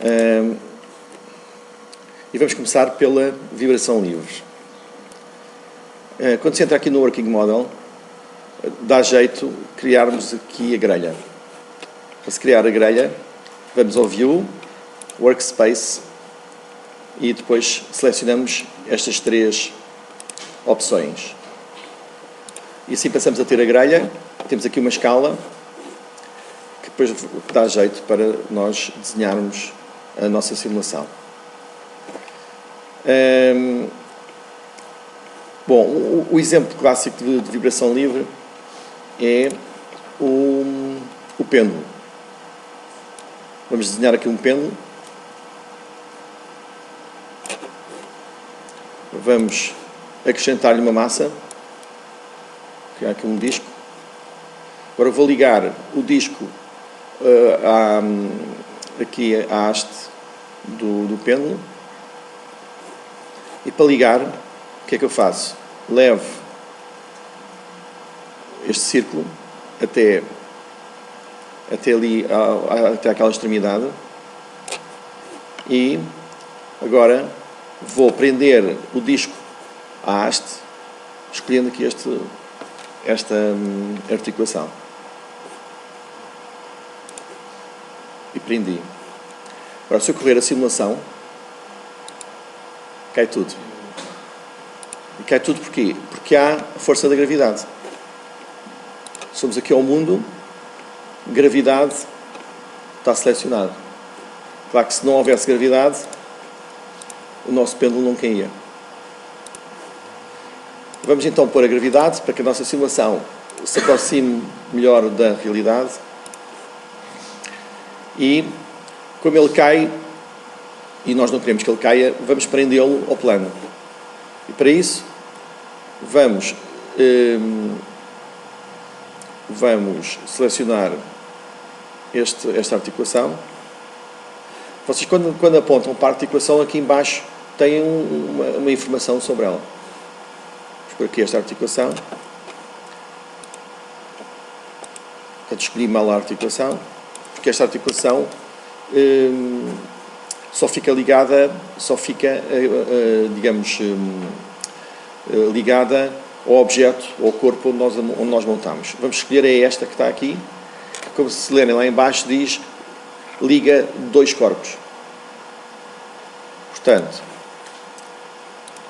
E vamos começar pela vibração livre. Quando se entra aqui no Working Model, dá jeito criarmos aqui a grelha. Para se criar a grelha, vamos ao View, Workspace e depois selecionamos estas três opções. E assim passamos a ter a grelha. Temos aqui uma escala que depois dá jeito para nós desenharmos a nossa simulação. Bom, o exemplo clássico de vibração livre é o pêndulo. Vamos desenhar aqui um pêndulo. Vamos acrescentar-lhe uma massa. Criar aqui um disco. Agora vou ligar o disco aqui à haste do pêndulo. E para ligar, o que é que eu faço? Levo este círculo até ali, até aquela extremidade. E agora vou prender o disco à haste, escolhendo aqui esta articulação. E prendi. Agora, se eu correr a simulação, cai tudo. E cai tudo porquê? Porque há a força da gravidade. Somos aqui ao mundo, gravidade está selecionado. Claro que se não houvesse gravidade, o nosso pêndulo não caía. Vamos então pôr a gravidade para que a nossa simulação se aproxime melhor da realidade. E como ele cai, e nós não queremos que ele caia, vamos prendê-lo ao plano. E para isso, vamos selecionar esta articulação. Vocês, quando apontam para a articulação, aqui em baixo têm uma informação sobre ela. Vamos por aqui esta articulação. Portanto, escolhi mal a articulação, porque esta articulação só fica ligada, digamos, ligada ao objeto, ao corpo onde nós montamos. Vamos escolher esta que está aqui, que, como se lerem lá em baixo, diz liga dois corpos. Portanto,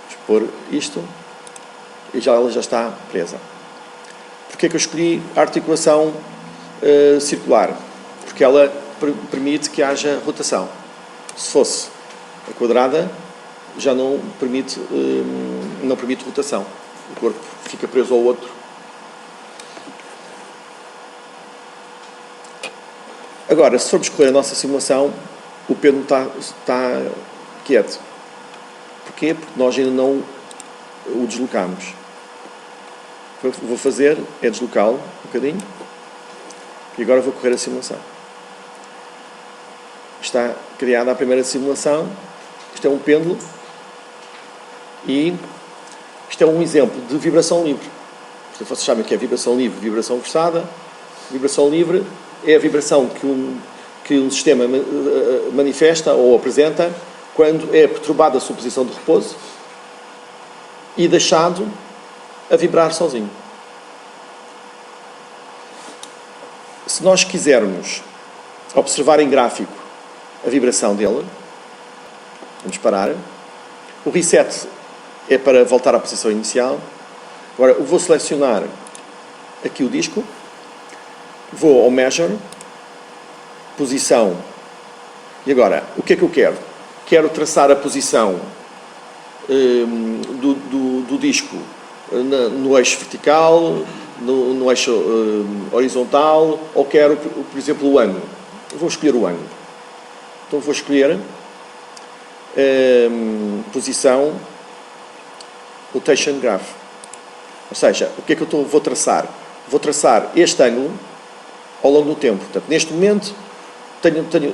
vamos pôr isto e ela já está presa. Porquê é que eu escolhi a articulação circular? Porque ela permite que haja rotação. Se fosse a quadrada, já não permite rotação. O corpo fica preso ao outro. Agora, se formos correr a nossa simulação, o pêndulo está quieto. Porquê? Porque nós ainda não o deslocamos. O que vou fazer é deslocá-lo um bocadinho. E agora vou correr a simulação. Está criada a primeira simulação. Isto é um pêndulo. E isto é um exemplo de vibração livre. Vocês sabem o que é vibração livre, vibração forçada. Vibração livre é a vibração que um sistema manifesta ou apresenta quando é perturbada a sua posição de repouso e deixado a vibrar sozinho. Se nós quisermos observar em gráfico a vibração dele, vamos parar. O reset é para voltar à posição inicial. Agora eu vou selecionar aqui o disco, vou ao Measure, posição, e agora, o que é que eu quero? Quero traçar a posição do disco no eixo vertical, no eixo horizontal, ou quero, por exemplo, o ângulo. Eu vou escolher o ângulo. Então vou escolher posição Rotation Graph. Ou seja, o que é que eu vou traçar? Vou traçar este ângulo ao longo do tempo. Portanto, neste momento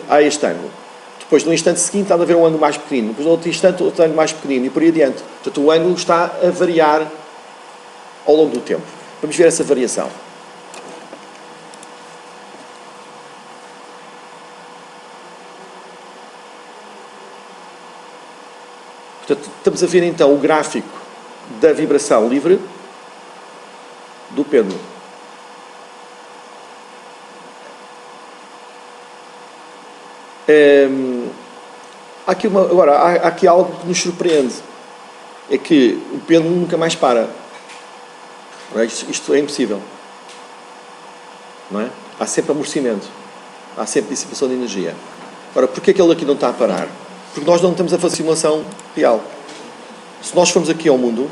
há este ângulo. Depois, no instante seguinte, há de haver um ângulo mais pequenino. Depois, no outro instante, outro ângulo mais pequenino. E por aí adiante. Portanto, o ângulo está a variar ao longo do tempo. Vamos ver essa variação. Portanto, estamos a ver então o gráfico da vibração livre do pêndulo. Há aqui algo que nos surpreende. É que o pêndulo nunca mais para. Não é? Isto é impossível. Não é? Há sempre amortecimento. Há sempre dissipação de energia. Ora, porquê é que ele aqui não está a parar? Porque nós não temos a simulação real. Se nós formos aqui ao mundo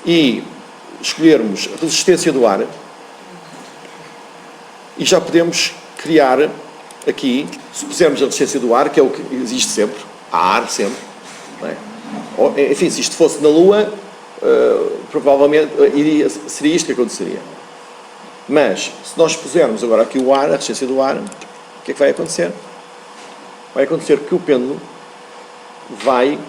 e escolhermos a resistência do ar, e já podemos criar aqui, se pusermos a resistência do ar, que é o que existe sempre, há ar sempre, não é? Enfim, se isto fosse na Lua, provavelmente seria isto que aconteceria. Mas, se nós pusermos agora aqui o ar, a resistência do ar, o que é que vai acontecer? Vai acontecer que o pêndulo vai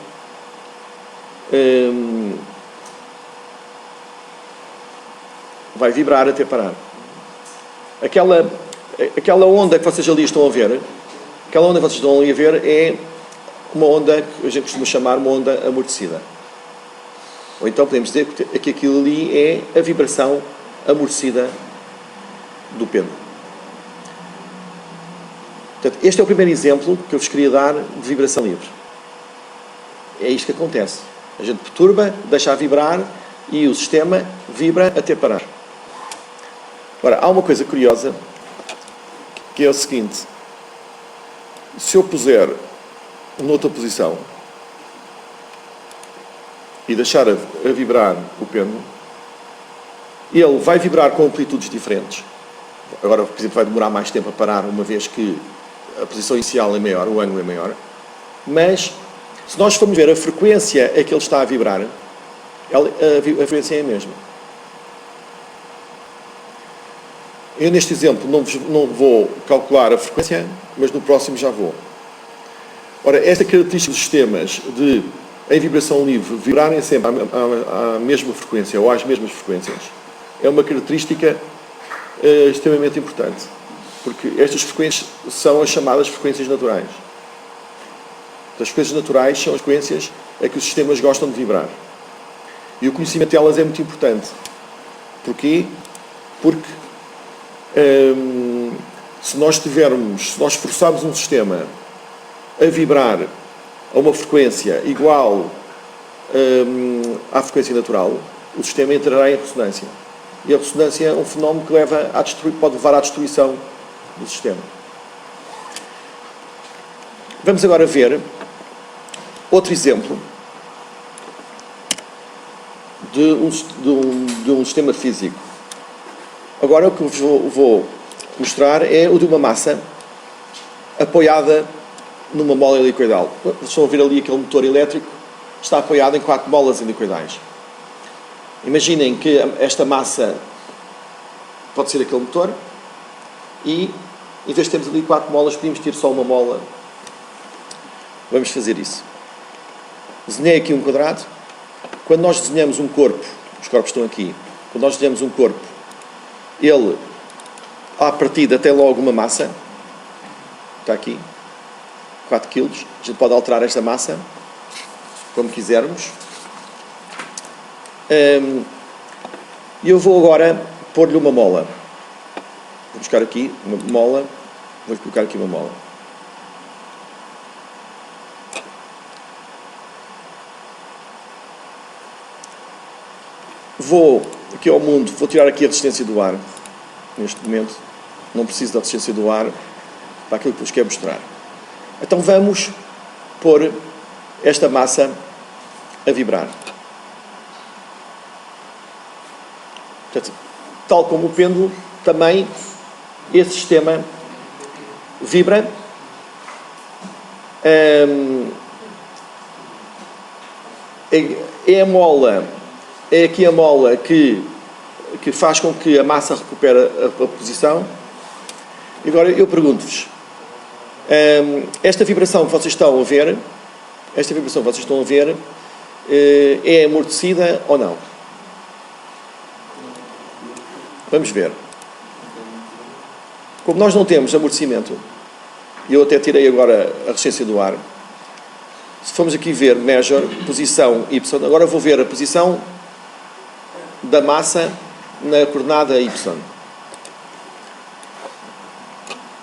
vibrar até parar. Aquela onda que vocês ali estão a ver, aquela onda que vocês estão ali a ver é uma onda que a gente costuma chamar uma onda amortecida. Ou então podemos dizer que aquilo ali é a vibração amortecida do pêndulo. Portanto, este é o primeiro exemplo que eu vos queria dar de vibração livre. É isto que acontece. A gente perturba, deixa vibrar e o sistema vibra até parar. Agora, há uma coisa curiosa, que é o seguinte. Se eu puser noutra posição e deixar a vibrar o pêndulo, ele vai vibrar com amplitudes diferentes. Agora, por exemplo, vai demorar mais tempo a parar, uma vez que a posição inicial é maior, o ângulo é maior. Mas, se nós formos ver a frequência a que ele está a vibrar, a frequência é a mesma. Eu, neste exemplo, não vou calcular a frequência, mas no próximo já vou. Ora, esta característica dos sistemas em vibração livre, vibrarem sempre à mesma frequência ou às mesmas frequências, é uma característica extremamente importante. Porque estas frequências são as chamadas frequências naturais. As frequências naturais são as frequências a que os sistemas gostam de vibrar. E o conhecimento delas é muito importante. Porquê? Porque se nós forçarmos um sistema a vibrar a uma frequência igual à frequência natural, o sistema entrará em ressonância. E a ressonância é um fenómeno que pode levar à destruição do sistema. Vamos agora ver outro exemplo de um sistema físico. Agora o que eu vou mostrar é o de uma massa apoiada numa mola helicoidal. Vocês estão a ver ali aquele motor elétrico, está apoiado em 4 molas helicoidais. Imaginem que esta massa pode ser aquele motor e, em vez de termos ali 4 molas, podíamos ter só uma mola. Vamos fazer isso. Desenhei aqui um quadrado. Quando nós desenhamos um corpo, os corpos estão aqui, quando nós desenhamos um corpo, ele, à partida, tem logo uma massa, está aqui, 4 kg. A gente pode alterar esta massa, como quisermos. E eu vou agora pôr-lhe uma mola. Vou buscar aqui uma mola, vou colocar aqui uma mola. Vou aqui ao mundo, vou tirar aqui a resistência do ar, neste momento. Não preciso da resistência do ar para aquilo que vos quero mostrar. Então vamos pôr esta massa a vibrar. Portanto, tal como o pêndulo, também esse sistema vibra. É aqui a mola que faz com que a massa recupere a posição. E agora eu pergunto-vos, esta vibração que vocês estão a ver, é amortecida ou não? Vamos ver. Como nós não temos amortecimento, e eu até tirei agora a resistência do ar, Se formos aqui ver measure, posição y, agora vou ver a posição da massa na coordenada y.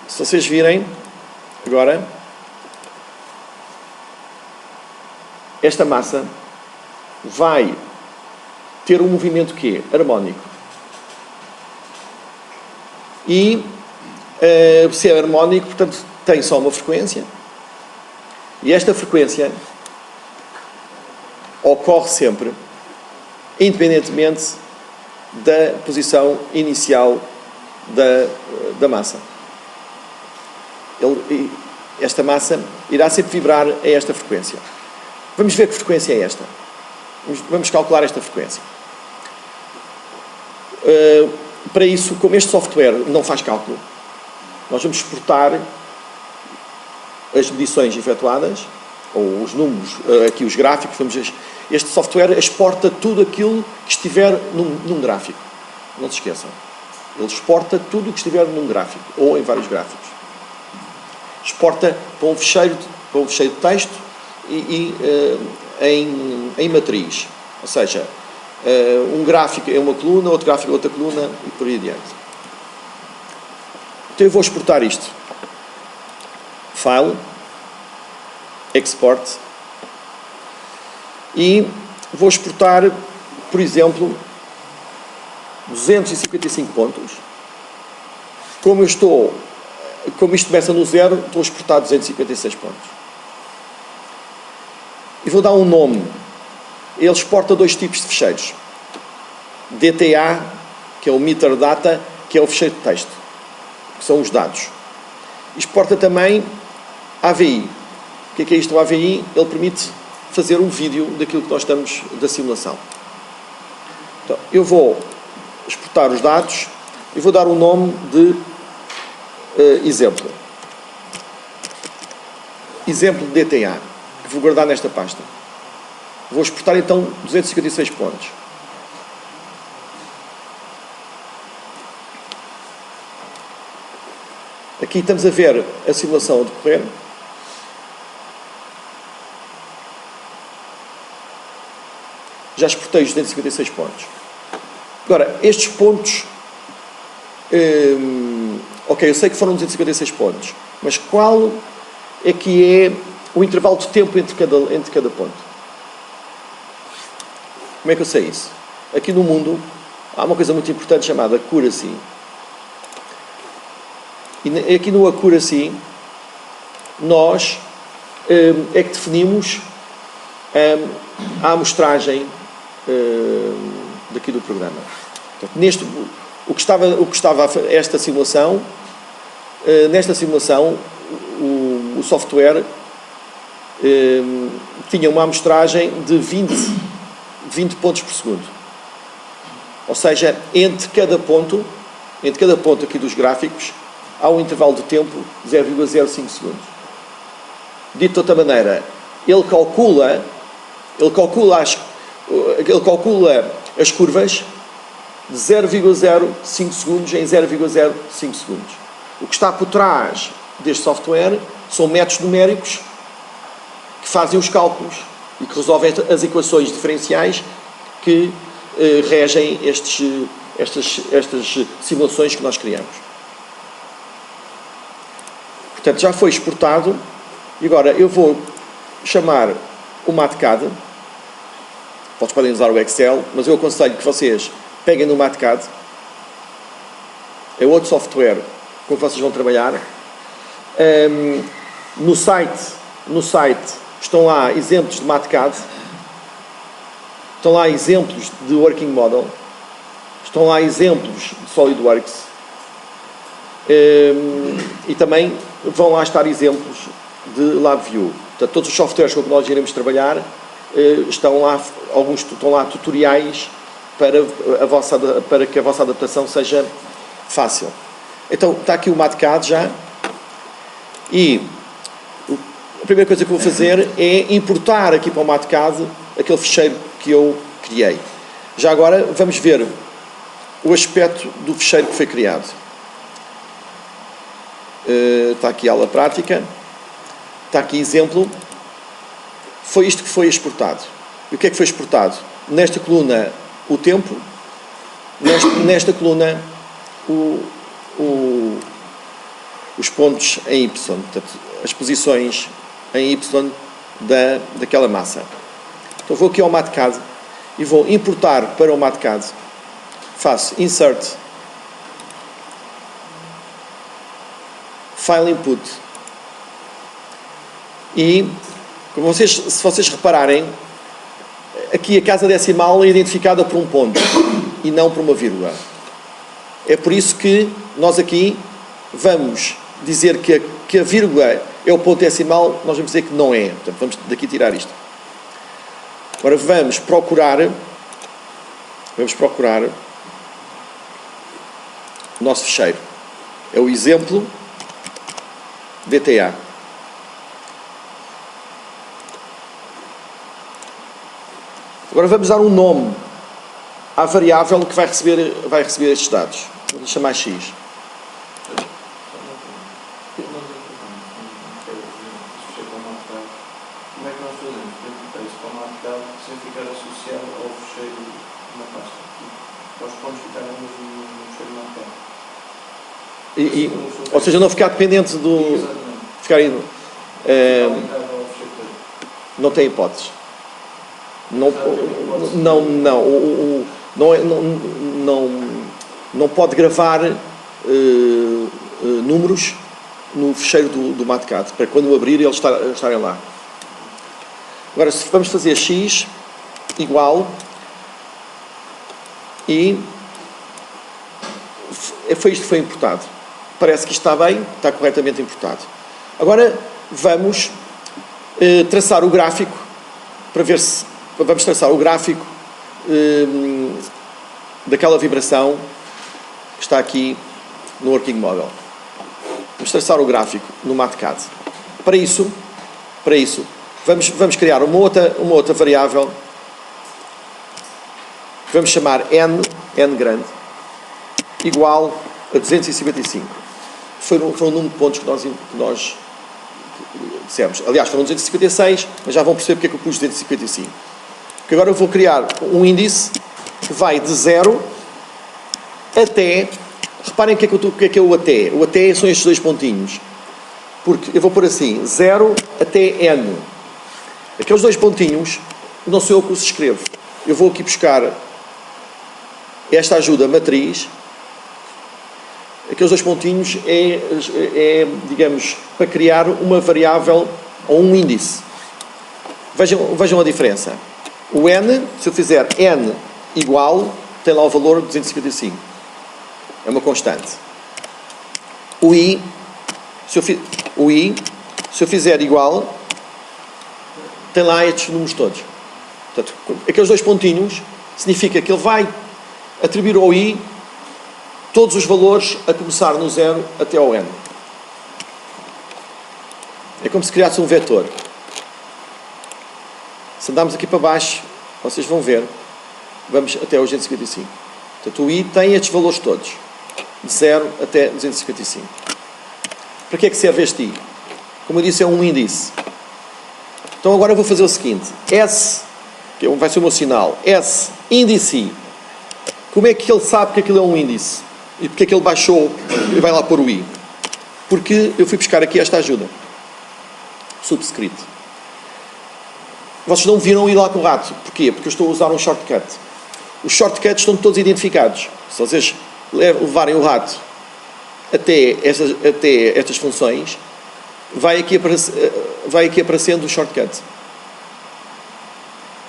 Se vocês virem, agora, esta massa vai ter um movimento que é harmónico. E se é harmónico, portanto, tem só uma frequência. E esta frequência ocorre sempre, independentemente da posição inicial da massa. Esta massa irá sempre vibrar a esta frequência. Vamos ver que frequência é esta. Vamos calcular esta frequência. Para isso, como este software não faz cálculo, nós vamos exportar as medições efetuadas, ou os números, aqui os gráficos. Este software exporta tudo aquilo que estiver num gráfico. Não se esqueçam. Ele exporta tudo o que estiver num gráfico, ou em vários gráficos. Exporta para um fecheiro de texto e em matriz. Ou seja, um gráfico é uma coluna, outro gráfico é outra coluna e por aí adiante. Então eu vou exportar isto. File, Export, e vou exportar, por exemplo, 255 pontos. Como isto começa no 0, estou a exportar 256 pontos. E vou dar um nome. Ele exporta dois tipos de fecheiros. DTA, que é o meter data, que é o fecheiro de texto, que são os dados. Exporta também AVI. O que é isto? O AVI, ele permite fazer um vídeo daquilo que nós estamos da simulação. Então, eu vou exportar os dados e vou dar um nome de exemplo. Exemplo de DTA, que vou guardar nesta pasta. Vou exportar então 256 pontos. Aqui estamos a ver a simulação a decorrer. Já exportei os 256 pontos. Agora, estes pontos... ok, eu sei que foram 256 pontos, mas qual é que é o intervalo de tempo entre cada ponto? Como é que eu sei isso? Aqui no mundo há uma coisa muito importante chamada accuracy. E aqui no accuracy nós é que definimos a amostragem daqui do programa. Portanto, o que estava esta simulação, nesta simulação o software tinha uma amostragem de 20 pontos por segundo. Ou seja, entre cada ponto aqui dos gráficos, há um intervalo de tempo de 0,05 segundos. Dito de outra maneira, ele calcula as curvas de 0,05 segundos em 0,05 segundos. O que está por trás deste software são métodos numéricos que fazem os cálculos e que resolvem as equações diferenciais que regem estas simulações que nós criamos. Portanto, já foi exportado e agora eu vou chamar o MATCAD. Vocês podem usar o Excel, mas eu aconselho que vocês peguem no MATCAD. É outro software com que vocês vão trabalhar. No site estão lá exemplos de MATCAD, estão lá exemplos de Working Model, estão lá exemplos de SolidWorks e também vão lá estar exemplos de LabVIEW. Portanto, todos os softwares com que nós iremos trabalhar estão lá, alguns estão lá tutoriais para que a vossa adaptação seja fácil. Então, está aqui o MATCAD já e a primeira coisa que vou fazer é importar aqui para o MATCAD aquele ficheiro que eu criei. Já agora vamos ver o aspecto do ficheiro que foi criado. Está aqui a aula prática, está aqui exemplo, foi isto que foi exportado. E o que é que foi exportado? Nesta coluna, o tempo, nesta coluna, os pontos em Y, portanto, as posições em Y daquela massa. Então vou aqui ao MathCAD e vou importar para o MathCAD. Faço Insert, File Input. E, se vocês repararem, aqui a casa decimal é identificada por um ponto e não por uma vírgula. É por isso que nós aqui vamos dizer que a vírgula é o ponto decimal, nós vamos dizer que não é. Portanto, vamos daqui tirar isto. Agora vamos procurar o nosso ficheiro. É o exemplo DTA. Agora vamos dar um nome à variável que vai receber estes dados. Vamos chamar X. Como é que nós fazemos para importar isso para o MathCAD sem ficar associado ao fecheiro na pasta? Para os pontos ficarem no fecheiro MathCAD. Ou seja, não ficar dependente do... Exatamente. Ficarem... não tem hipóteses. Não pode gravar números no fecheiro do MathCAD, para quando abrir eles estarem lá. Agora, se vamos fazer X igual e foi isto que foi importado. Parece que está bem, está corretamente importado. Agora vamos traçar o gráfico para ver se... Vamos traçar o gráfico daquela vibração que está aqui no Working Model. Vamos traçar o gráfico no MathCAD. Para isso vamos criar uma outra variável. Vamos chamar n grande, igual a 255. Foi o número de pontos que nós dissemos. Aliás, foram 256, mas já vão perceber porque é que eu pus 255. Porque agora eu vou criar um índice que vai de 0 até... Reparem o que é o até. O até são estes dois pontinhos. Porque eu vou pôr assim, 0 até n. Aqueles dois pontinhos, não sou eu que os escrevo. Eu vou aqui buscar esta ajuda matriz. Aqueles dois pontinhos digamos, para criar uma variável ou um índice. Vejam a diferença. O n, se eu fizer n igual, tem lá o valor de 255. É uma constante. O i, se eu fizer igual, tem lá estes números todos. Portanto, aqueles dois pontinhos significa que ele vai atribuir ao i todos os valores a começar no 0 até ao n. É como se criasse um vetor. Se andarmos aqui para baixo, vocês vão ver, vamos até aos 255. Portanto, o i tem estes valores todos, de 0 até 255. Para que é que serve este i? Como eu disse, é um índice. Então agora eu vou fazer o seguinte, S, que vai ser o meu sinal, S, índice i. Como é que ele sabe que aquilo é um índice? E porque é que ele baixou e vai lá pôr o i? Porque eu fui buscar aqui esta ajuda. Subscript. Vocês não viram ir lá com o rato. Porquê? Porque eu estou a usar um shortcut. Os shortcuts estão todos identificados. Se vocês levarem o rato até estas funções, vai aqui aparecendo o shortcut.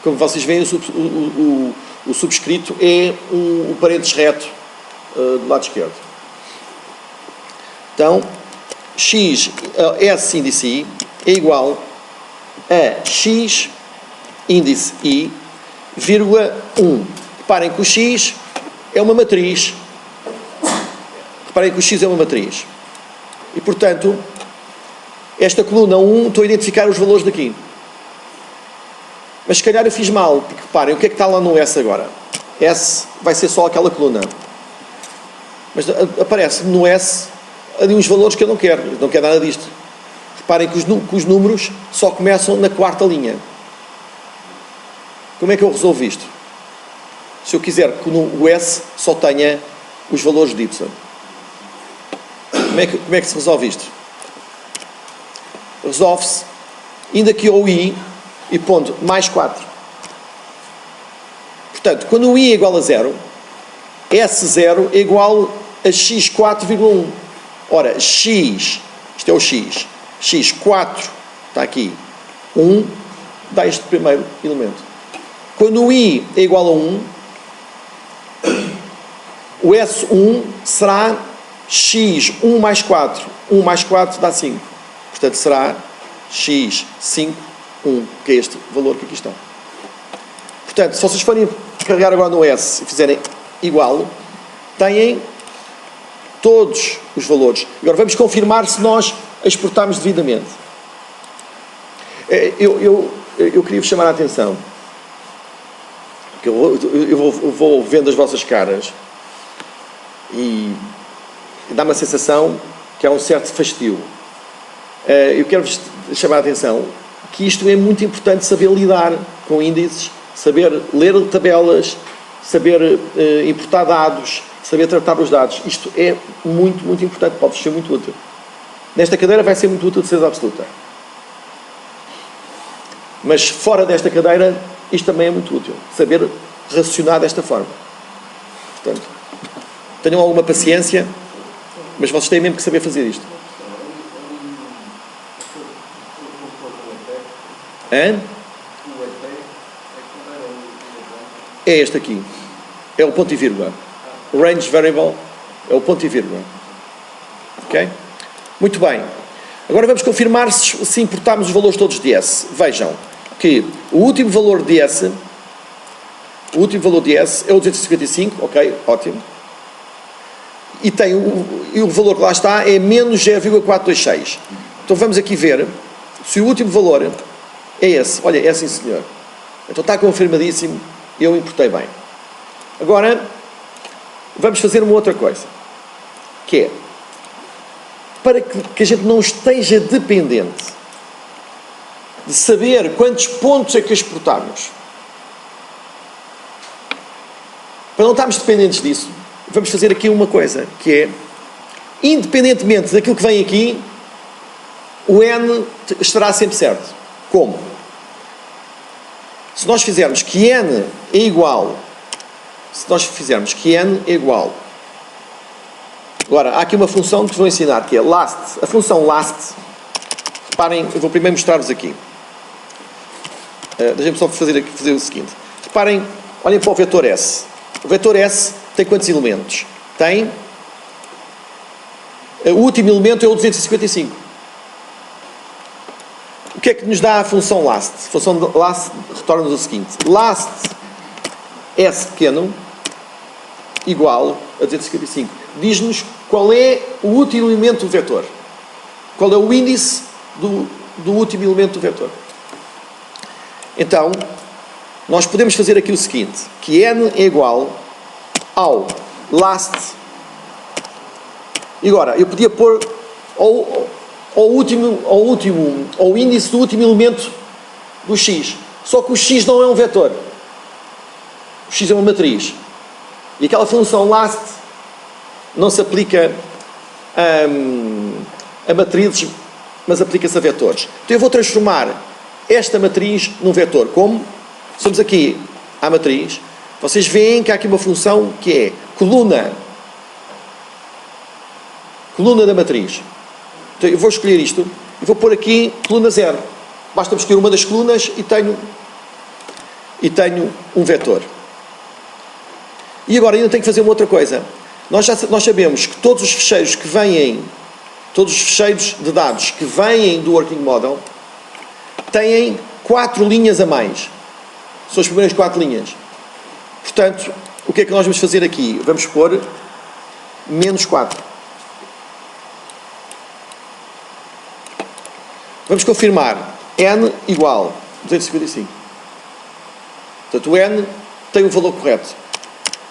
Como vocês veem, o subscrito é o parênteses reto do lado esquerdo. Então, S índice i é igual a x índice i, vírgula 1. Reparem que o x é uma matriz. E, portanto, esta coluna 1, estou a identificar os valores daqui. Mas se calhar eu fiz mal, porque reparem, o que é que está lá no S agora? S vai ser só aquela coluna. Mas aparece-me no S ali uns valores que eu não quero. Eu não quero nada disto. Reparem que os números só começam na quarta linha. Como é que eu resolvo isto? Se eu quiser que o S só tenha os valores de Y. Como é que se resolve isto? Resolve-se indo aqui ao I e pondo mais 4. Portanto, quando o I é igual a 0, S0 é igual a x4,1. Ora, x, isto é o x, x4, está aqui, 1, dá este primeiro elemento. Quando o I é igual a 1, o S1 será x, 1 mais 4. 1 mais 4 dá 5. Portanto, será x5, 1, que é este valor que aqui está. Portanto, se vocês forem carregar agora no S e fizerem igual, têm todos os valores. Agora vamos confirmar se nós exportarmos devidamente. Eu queria vos chamar a atenção, que eu vou vendo as vossas caras e dá-me a sensação que há um certo fastio. Eu quero-vos chamar a atenção que isto é muito importante, saber lidar com índices, saber ler tabelas, saber importar dados, saber tratar os dados. Isto é muito, muito importante, pode ser muito útil. Nesta cadeira vai ser muito útil de certeza absoluta. Mas fora desta cadeira, isto também é muito útil, saber raciocinar desta forma. Portanto, tenham alguma paciência, mas vocês têm mesmo que saber fazer isto. Hã? É este aqui. É o ponto e vírgula. O range variable é o ponto e vírgula. Ok? Muito bem. Agora vamos confirmar se importarmos os valores todos de S. Vejam que o último valor de S é o 255, ok, ótimo. E o valor que lá está é menos 0,426. Então vamos aqui ver se o último valor é esse. Olha, é sim senhor. Então está confirmadíssimo, eu importei bem. Agora, vamos fazer uma outra coisa, que é, para que a gente não esteja dependente de saber quantos pontos é que exportamos, para não estarmos dependentes disso, vamos fazer aqui uma coisa, que é, independentemente daquilo que vem aqui, o N estará sempre certo. Como? Se nós fizermos que N é igual, agora, há aqui uma função que vos vou ensinar, que é last. A função last, reparem, eu vou primeiro mostrar-vos aqui. Deixem-me só fazer o seguinte. Reparem, olhem para o vetor S. O vetor S tem quantos elementos? Tem... O último elemento é o 255. O que é que nos dá a função last? A função last retorna-nos o seguinte. Last S pequeno igual a 255. Diz-nos qual é o último elemento do vetor. Qual é o índice do último elemento do vetor. Então, nós podemos fazer aqui o seguinte, que N é igual ao last. E agora, eu podia pôr ao índice do último elemento do X. Só que o X não é um vetor. O X é uma matriz. E aquela função last não se aplica a matrizes, mas aplica-se a vetores. Então eu vou transformar esta matriz num vetor. Como? Estamos aqui à matriz. Vocês veem que há aqui uma função que é coluna da matriz. Então eu vou escolher isto e vou pôr aqui coluna 0. Basta-me escolher uma das colunas e tenho um vetor. E agora ainda tenho que fazer uma outra coisa. Nós sabemos que todos os fecheiros de dados que vêm do Working Model têm 4 linhas a mais. São as primeiras 4 linhas. Portanto, o que é que nós vamos fazer aqui? Vamos pôr menos 4. Vamos confirmar N igual a 255. Portanto, o N tem o valor correto.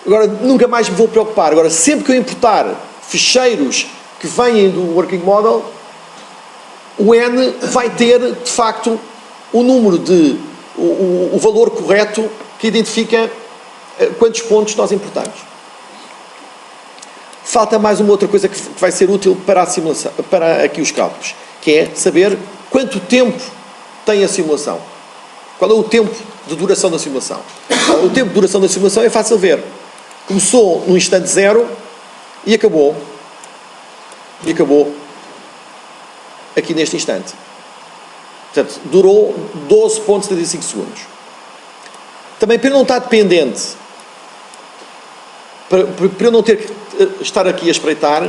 Agora, nunca mais me vou preocupar. Agora, sempre que eu importar fecheiros que vêm do Working Model, o N vai ter, de facto, o número o valor correto que identifica quantos pontos nós importamos. Falta mais uma outra coisa que vai ser útil para a simulação, para aqui os cálculos, que é saber quanto tempo tem a simulação. Qual é o tempo de duração da simulação? O tempo de duração da simulação é fácil ver. Começou no instante zero e acabou aqui neste instante. Portanto, durou 12,75 segundos. Também para não estar dependente, para eu não ter que estar aqui a espreitar,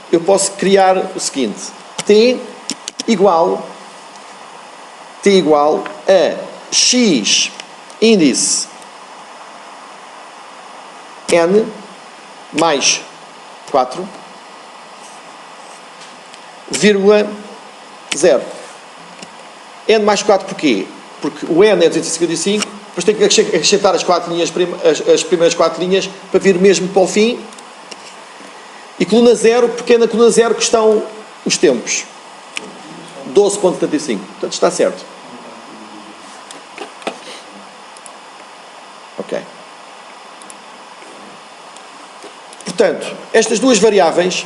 eu posso criar o seguinte: T igual a X índice N mais 4, vírgula 0. N mais 4 porquê? Porque o N é 255, depois tenho que acrescentar as primeiras 4 linhas para vir mesmo para o fim. E coluna 0, porque é na coluna 0 que estão os tempos. 12,75. Portanto, está certo. Ok. Portanto, estas duas variáveis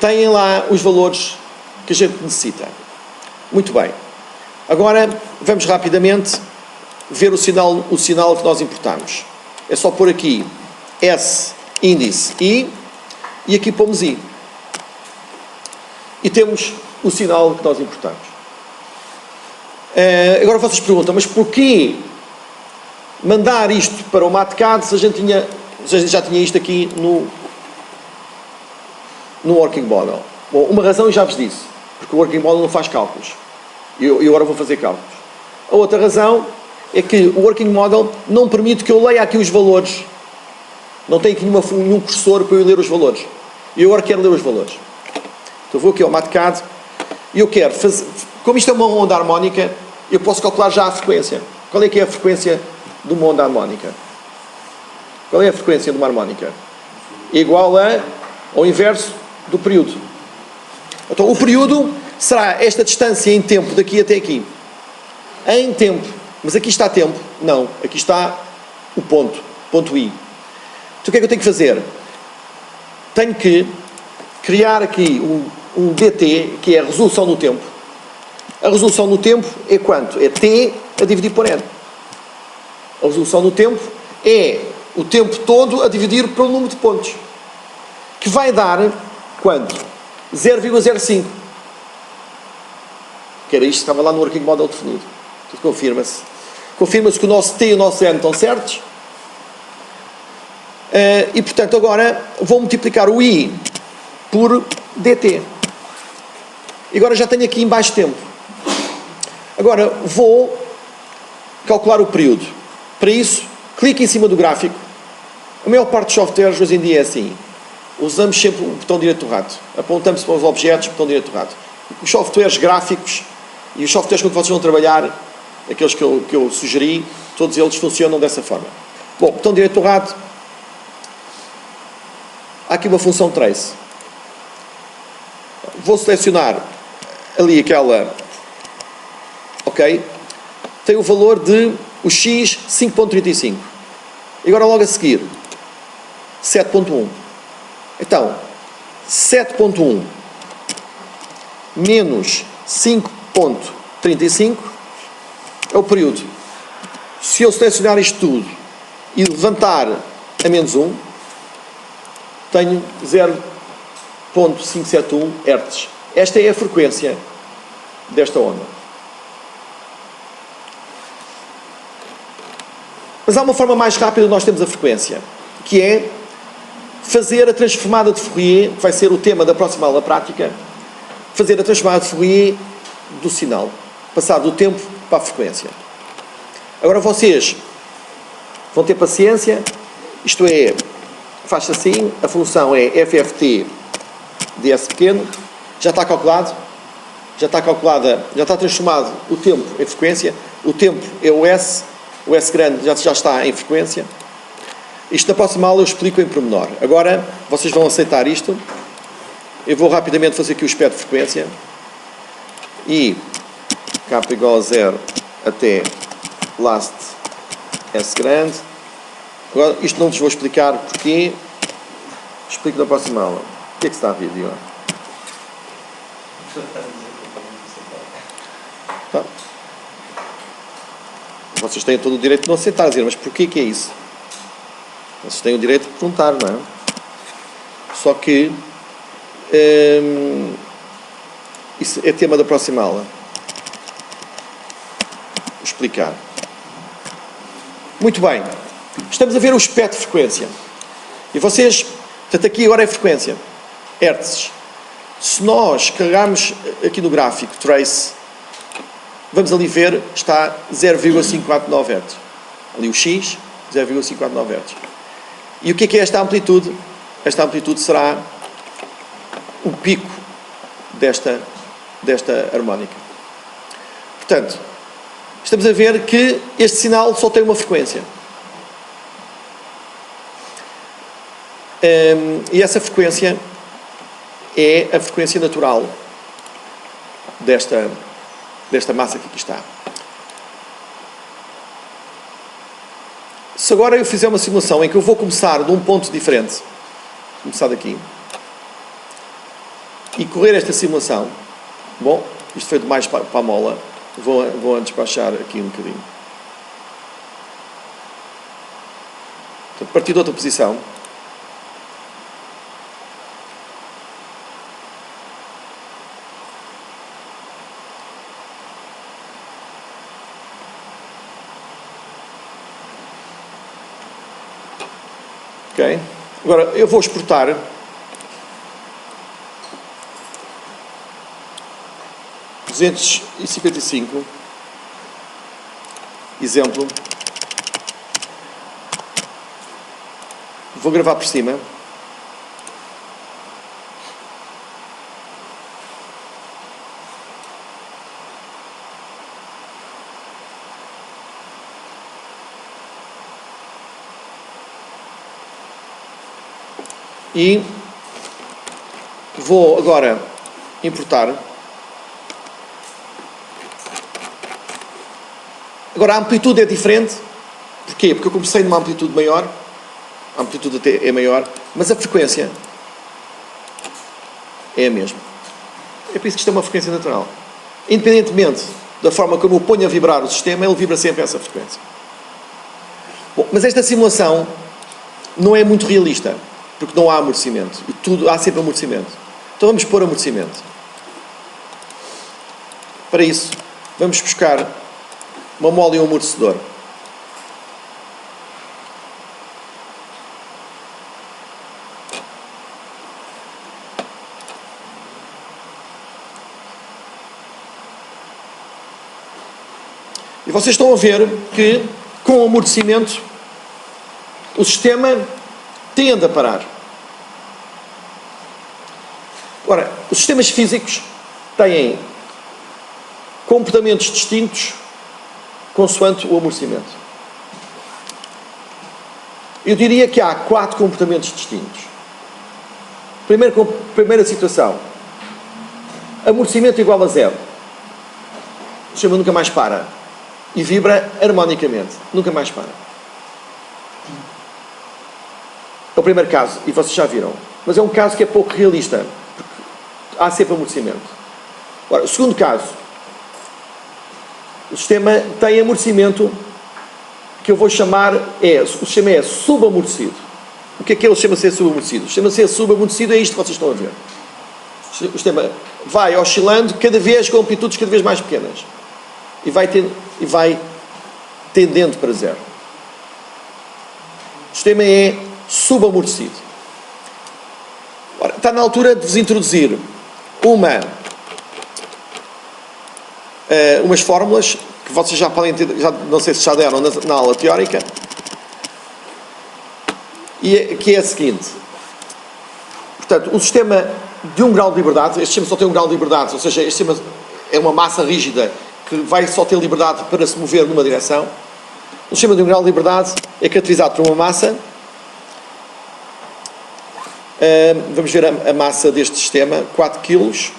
têm lá os valores que a gente necessita. Muito bem. Agora, vamos rapidamente ver o sinal que nós importamos. É só pôr aqui S, índice, I, e aqui pomos I. E temos o sinal que nós importamos. Agora vocês perguntam, mas porquê mandar isto para o MATCAD se a gente já tinha isto aqui no Working Model? Bom, uma razão eu já vos disse, porque o Working Model não faz cálculos. E eu agora vou fazer cálculos. A outra razão é que o Working Model não permite que eu leia aqui os valores. Não tem aqui nenhum cursor para eu ler os valores. E eu agora quero ler os valores. Então vou aqui ao MATCAD e eu quero fazer... Como isto é uma onda harmónica, eu posso calcular já a frequência. Qual é que é a frequência de uma onda harmónica? Qual é a frequência de uma harmónica? Igual ao inverso do período. Então o período será esta distância em tempo daqui até aqui. Em tempo. Mas aqui está tempo? Não. Aqui está o ponto. Ponto I. Então o que é que eu tenho que fazer? Tenho que criar aqui um dt, que é a resolução no tempo. A resolução no tempo é quanto? É t a dividir por n. A resolução no tempo é o tempo todo a dividir pelo número de pontos. Que vai dar quanto? 0,05. Que era isto que estava lá no Working Model definido. Tudo confirma-se. Confirma-se que o nosso t e o nosso n estão certos. E portanto agora vou multiplicar o i por dt. E agora já tenho aqui em baixo tempo. Agora vou calcular o período. Para isso, clique em cima do gráfico. A maior parte dos softwares hoje em dia é assim. Usamos sempre o botão direito do rato. Apontamos para os objetos, botão direito do rato. Os softwares gráficos e os softwares com que vocês vão trabalhar, aqueles que eu sugeri, todos eles funcionam dessa forma. Bom, botão direito do rato. Há aqui uma função trace. Vou selecionar ali aquela... Ok? Tem o valor de o x 5.35. E agora logo a seguir 7.1. Então 7.1 menos 5.35 é o período. Se eu selecionar isto tudo e levantar a menos 1, tenho 0.571 Hz. Esta é a frequência desta onda. Mas há uma forma mais rápida de nós termos a frequência, que é fazer a transformada de Fourier, que vai ser o tema da próxima aula prática, fazer a transformada de Fourier do sinal, passar do tempo para a frequência. Agora vocês vão ter paciência, isto é, faz-se assim, a função é FFT ds pequeno, já está calculado, já está transformado o tempo em frequência, o tempo é o S grande já está em frequência. Isto na próxima aula eu explico em pormenor. Agora, vocês vão aceitar isto. Eu vou rapidamente fazer aqui o espectro de frequência. E k igual a 0 até last S grande. Agora, isto não vos vou explicar porquê. Explico na próxima aula. O que é que está a vir, Diogo? Tá. Vocês têm todo o direito de não aceitar, dizer, mas porquê que é isso? Vocês têm o direito de perguntar, não é? Só que isso é tema da próxima aula. Vou explicar. Muito bem. Estamos a ver o espectro de frequência. E vocês, portanto, aqui agora é frequência. Hertz. Se nós carregarmos aqui no gráfico trace, vamos ali ver, está 0,549 Hz. Ali o X, 0,549 Hz. E o que é esta amplitude? Esta amplitude será o pico desta harmónica. Portanto, estamos a ver que este sinal só tem uma frequência. E essa frequência é a frequência natural desta massa que aqui está. Se agora eu fizer uma simulação em que eu vou começar de um ponto diferente, começar daqui, e correr esta simulação, bom, isto foi demais para a mola, vou antes baixar aqui um bocadinho. Portanto, partir de outra posição. Ok? Agora, eu vou exportar (255) exemplo. Vou gravar por cima. E vou agora importar. Agora a amplitude é diferente. Porquê? Porque eu comecei numa amplitude maior. A amplitude até é maior. Mas a frequência é a mesma. É por isso que isto é uma frequência natural. Independentemente da forma como eu ponho a vibrar o sistema, ele vibra sempre essa frequência. Bom, mas esta simulação não é muito realista. Porque não há amortecimento. E há sempre amortecimento. Então vamos pôr amortecimento. Para isso, vamos buscar uma mola e um amortecedor. E vocês estão a ver que, com o amortecimento, o sistema tende a parar. Ora, os sistemas físicos têm comportamentos distintos consoante o amortecimento. Eu diria que há 4 comportamentos distintos. Primeira situação. Amortecimento igual a 0. O sistema nunca mais para. E vibra harmonicamente. Nunca mais para. É o primeiro caso, e vocês já viram. Mas é um caso que é pouco realista, porque há sempre amortecimento. Agora, o segundo caso, o sistema tem amortecimento que eu vou chamar, o sistema é subamortecido. O que é o sistema ser subamortecido? O sistema ser subamortecido é isto que vocês estão a ver. O sistema vai oscilando cada vez com amplitudes cada vez mais pequenas. E vai tendendo para 0. O sistema é subamortecido. Ora, está na altura de vos introduzir umas fórmulas que vocês já podem ter, não sei se já deram na aula teórica, que é a seguinte. Portanto, o sistema de 1 grau de liberdade, este sistema só tem 1 grau de liberdade, ou seja, este sistema é uma massa rígida que vai só ter liberdade para se mover numa direção. O sistema de 1 grau de liberdade é caracterizado por uma massa. Vamos ver a massa deste sistema, 4 kg.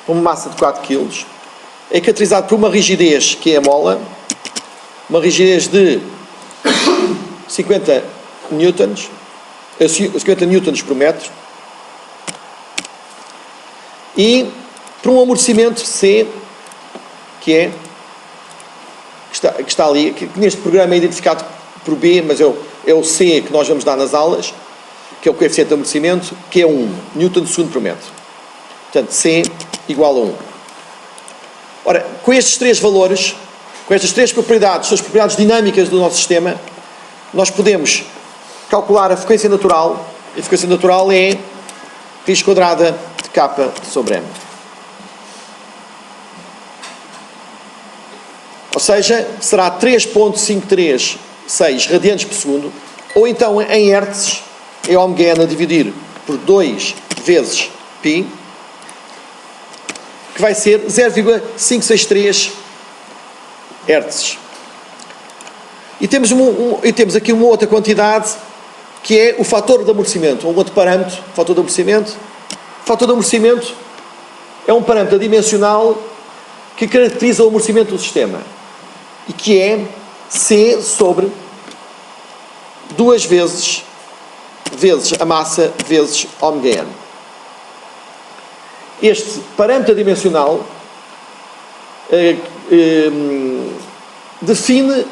Uma massa de 4 kg. É caracterizado por uma rigidez, que é a mola. uma rigidez de 50 newtons, 50 newtons por metro, e para um amortecimento C, que está ali, que neste programa é identificado por B, mas é o C que nós vamos dar nas aulas, que é o coeficiente de amortecimento, que é 1 newton segundo por metro. Portanto, C igual a 1. Ora, com estes três valores, com estas três propriedades, são as propriedades dinâmicas do nosso sistema, nós podemos calcular a frequência natural. A frequência natural é raiz quadrada de K sobre M. Ou seja, será 3.536 radianes por segundo, ou então em hertz, é ω a dividir por 2 vezes π, que vai ser 0,563 hertz. E temos aqui uma outra quantidade, que é o fator de amortecimento, um outro parâmetro, fator de amortecimento. O fator de amortecimento é um parâmetro adimensional que caracteriza o amortecimento do sistema, e que é C sobre 2 vezes a massa vezes ω. Este parâmetro adimensional define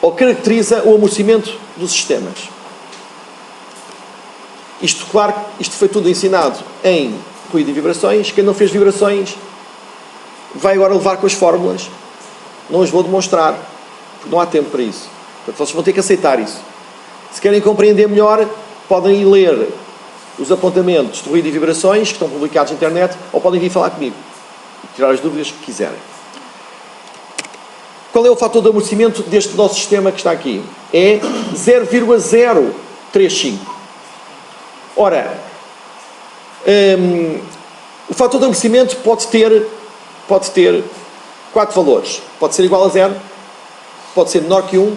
ou caracteriza o amortecimento dos sistemas. Isto, claro, isto foi tudo ensinado em ruído e vibrações. Quem não fez vibrações vai agora levar com as fórmulas. Não as vou demonstrar, porque não há tempo para isso. Portanto, vocês vão ter que aceitar isso. Se querem compreender melhor, podem ir ler os apontamentos de ruído e vibrações que estão publicados na internet, ou podem vir falar comigo e tirar as dúvidas que quiserem. Qual é o fator de amortecimento deste nosso sistema que está aqui? É 0,035. Ora, o fator de amortecimento pode ter 4 valores. Pode ser igual a 0, pode ser menor que 1,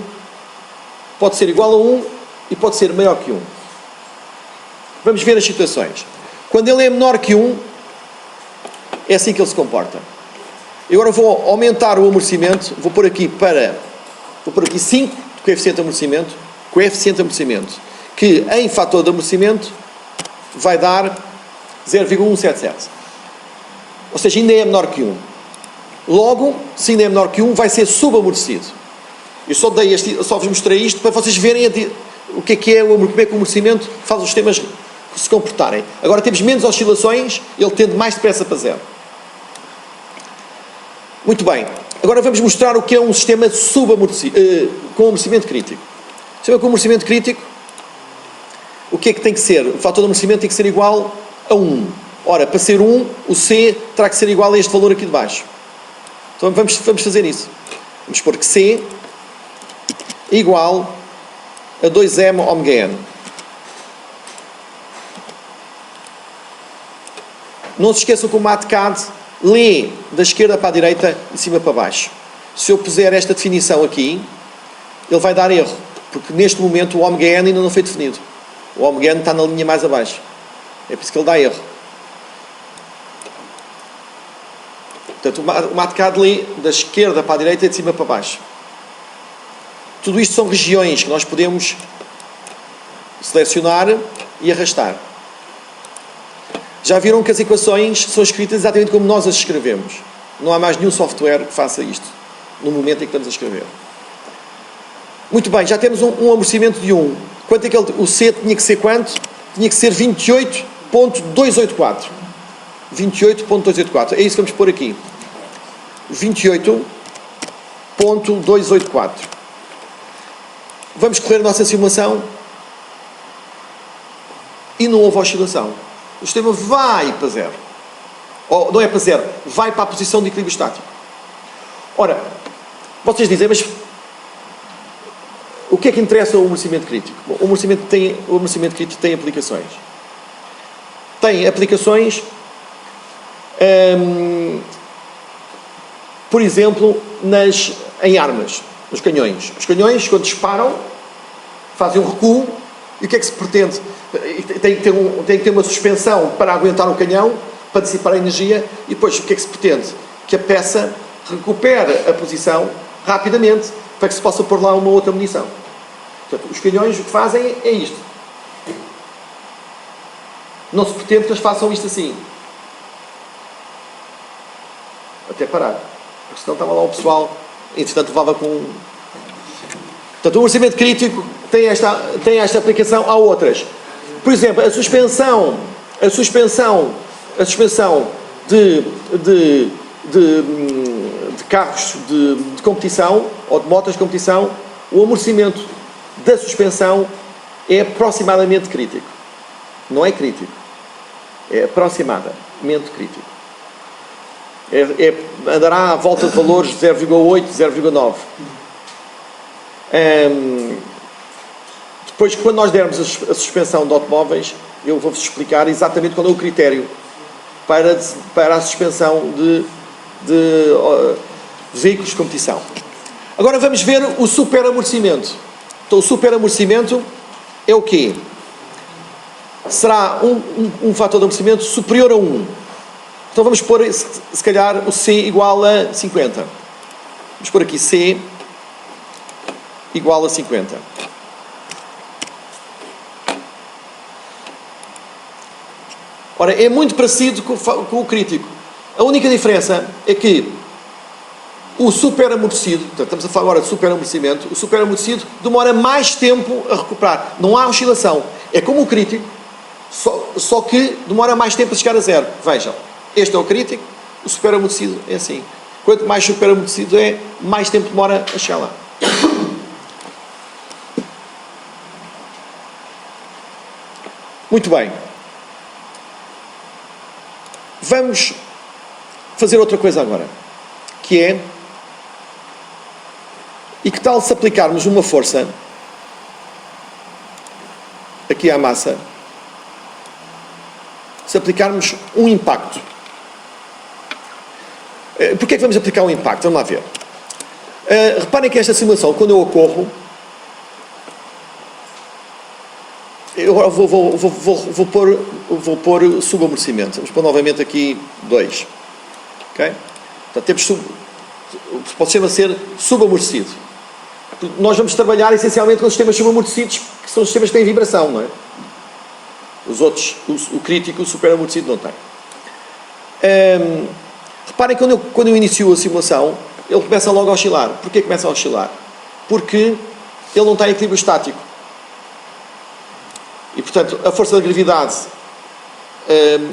pode ser igual a 1 e pode ser maior que 1. Vamos ver as situações. Quando ele é menor que 1, é assim que ele se comporta. Eu agora vou aumentar o amortecimento, vou pôr aqui 5 de coeficiente de amortecimento, que em fator de amortecimento vai dar 0,177. Ou seja, ainda é menor que 1. Logo, se ainda é menor que 1, vai ser subamortecido. Eu só vos mostrei isto para vocês verem como é que o amortecimento faz os sistemas se comportarem. Agora temos menos oscilações, ele tende mais depressa para 0. Muito bem. Agora vamos mostrar o que é um sistema com amortecimento crítico. O sistema com amortecimento crítico, o que é que tem que ser? O fator de amortecimento tem que ser igual a 1. Ora, para ser 1, o C terá que ser igual a este valor aqui de baixo. Então vamos fazer isso. Vamos pôr que C igual a 2m ω. Não se esqueçam que o MATCAD lê da esquerda para a direita, de cima para baixo. Se eu puser esta definição aqui, ele vai dar erro, porque neste momento o ω ainda não foi definido. O ω está na linha mais abaixo. É por isso que ele dá erro. Portanto, o MATCAD lê da esquerda para a direita e de cima para baixo. Tudo isto são regiões que nós podemos selecionar e arrastar. Já viram que as equações são escritas exatamente como nós as escrevemos. Não há mais nenhum software que faça isto no momento em que estamos a escrever. Muito bem, já temos um amortecimento de 1. Quanto é que o C tinha que ser quanto? Tinha que ser 28.284. 28.284. É isso que vamos pôr aqui. 28.284. Vamos correr a nossa simulação. E não houve oscilação. O sistema vai para 0. Ou não é para 0, vai para a posição de equilíbrio estático. Ora, vocês dizem, mas o que é que interessa o amortecimento crítico? Bom, o amortecimento crítico tem aplicações. Tem aplicações, por exemplo, em armas, nos canhões. Os canhões, quando disparam, fazem um recuo, e o que é que se pretende? Tem que ter uma suspensão para aguentar o canhão, para dissipar a energia, e depois o que é que se pretende? Que a peça recupere a posição rapidamente para que se possa pôr lá uma outra munição. Portanto, os canhões o que fazem é isto. Não se pretende que eles façam isto assim. Até parar. Porque senão estava lá o pessoal, entretanto levava com... Portanto, o orçamento crítico tem esta aplicação a outras. Por exemplo, a suspensão de carros de competição ou de motas de competição, o amortecimento da suspensão é aproximadamente crítico. Não é crítico. É aproximadamente crítico. Andará à volta de valores 0,8, 0,9. Depois, quando nós dermos a suspensão de automóveis, eu vou-vos explicar exatamente qual é o critério para a suspensão de veículos de competição. Agora vamos ver o superamortecimento. Então, o superamortecimento é o quê? Será um fator de amortecimento superior a 1. Então vamos pôr, se calhar, o C igual a 50. Vamos pôr aqui C igual a 50. Ora, é muito parecido com o crítico. A única diferença é que o superamortecido, portanto, estamos a falar agora de superamortecimento, o superamortecido demora mais tempo a recuperar. Não há oscilação. É como o crítico, só que demora mais tempo a chegar a zero. Vejam, este é o crítico, o superamortecido é assim. Quanto mais superamortecido é, mais tempo demora a chegar lá. Muito bem. Vamos fazer outra coisa agora, que é, e que tal se aplicarmos uma força aqui à massa, se aplicarmos um impacto. Porquê é que vamos aplicar um impacto? Vamos lá ver. Reparem que esta simulação, quando eu a corro, eu vou pôr subamortecimento. Vamos pôr novamente aqui 2. Ok? Portanto, temos pode ser subamortecido. Nós vamos trabalhar essencialmente com sistemas subamortecidos, que são sistemas que têm vibração, não é? Os outros, o crítico, o superamortecido não tem. Reparem, quando eu inicio a simulação, ele começa logo a oscilar. Porquê começa a oscilar? Porque ele não está em equilíbrio estático. E, portanto, a força da gravidade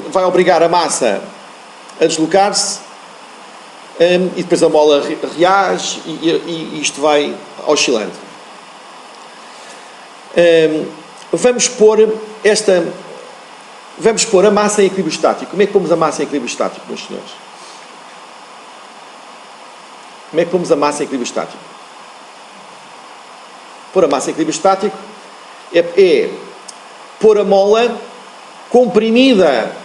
vai obrigar a massa a deslocar-se, e depois a mola reage e isto vai oscilando. Vamos pôr a massa em equilíbrio estático. Como é que pomos a massa em equilíbrio estático, meus senhores? Como é que pomos a massa em equilíbrio estático? Pôr a massa em equilíbrio estático é pôr a mola comprimida,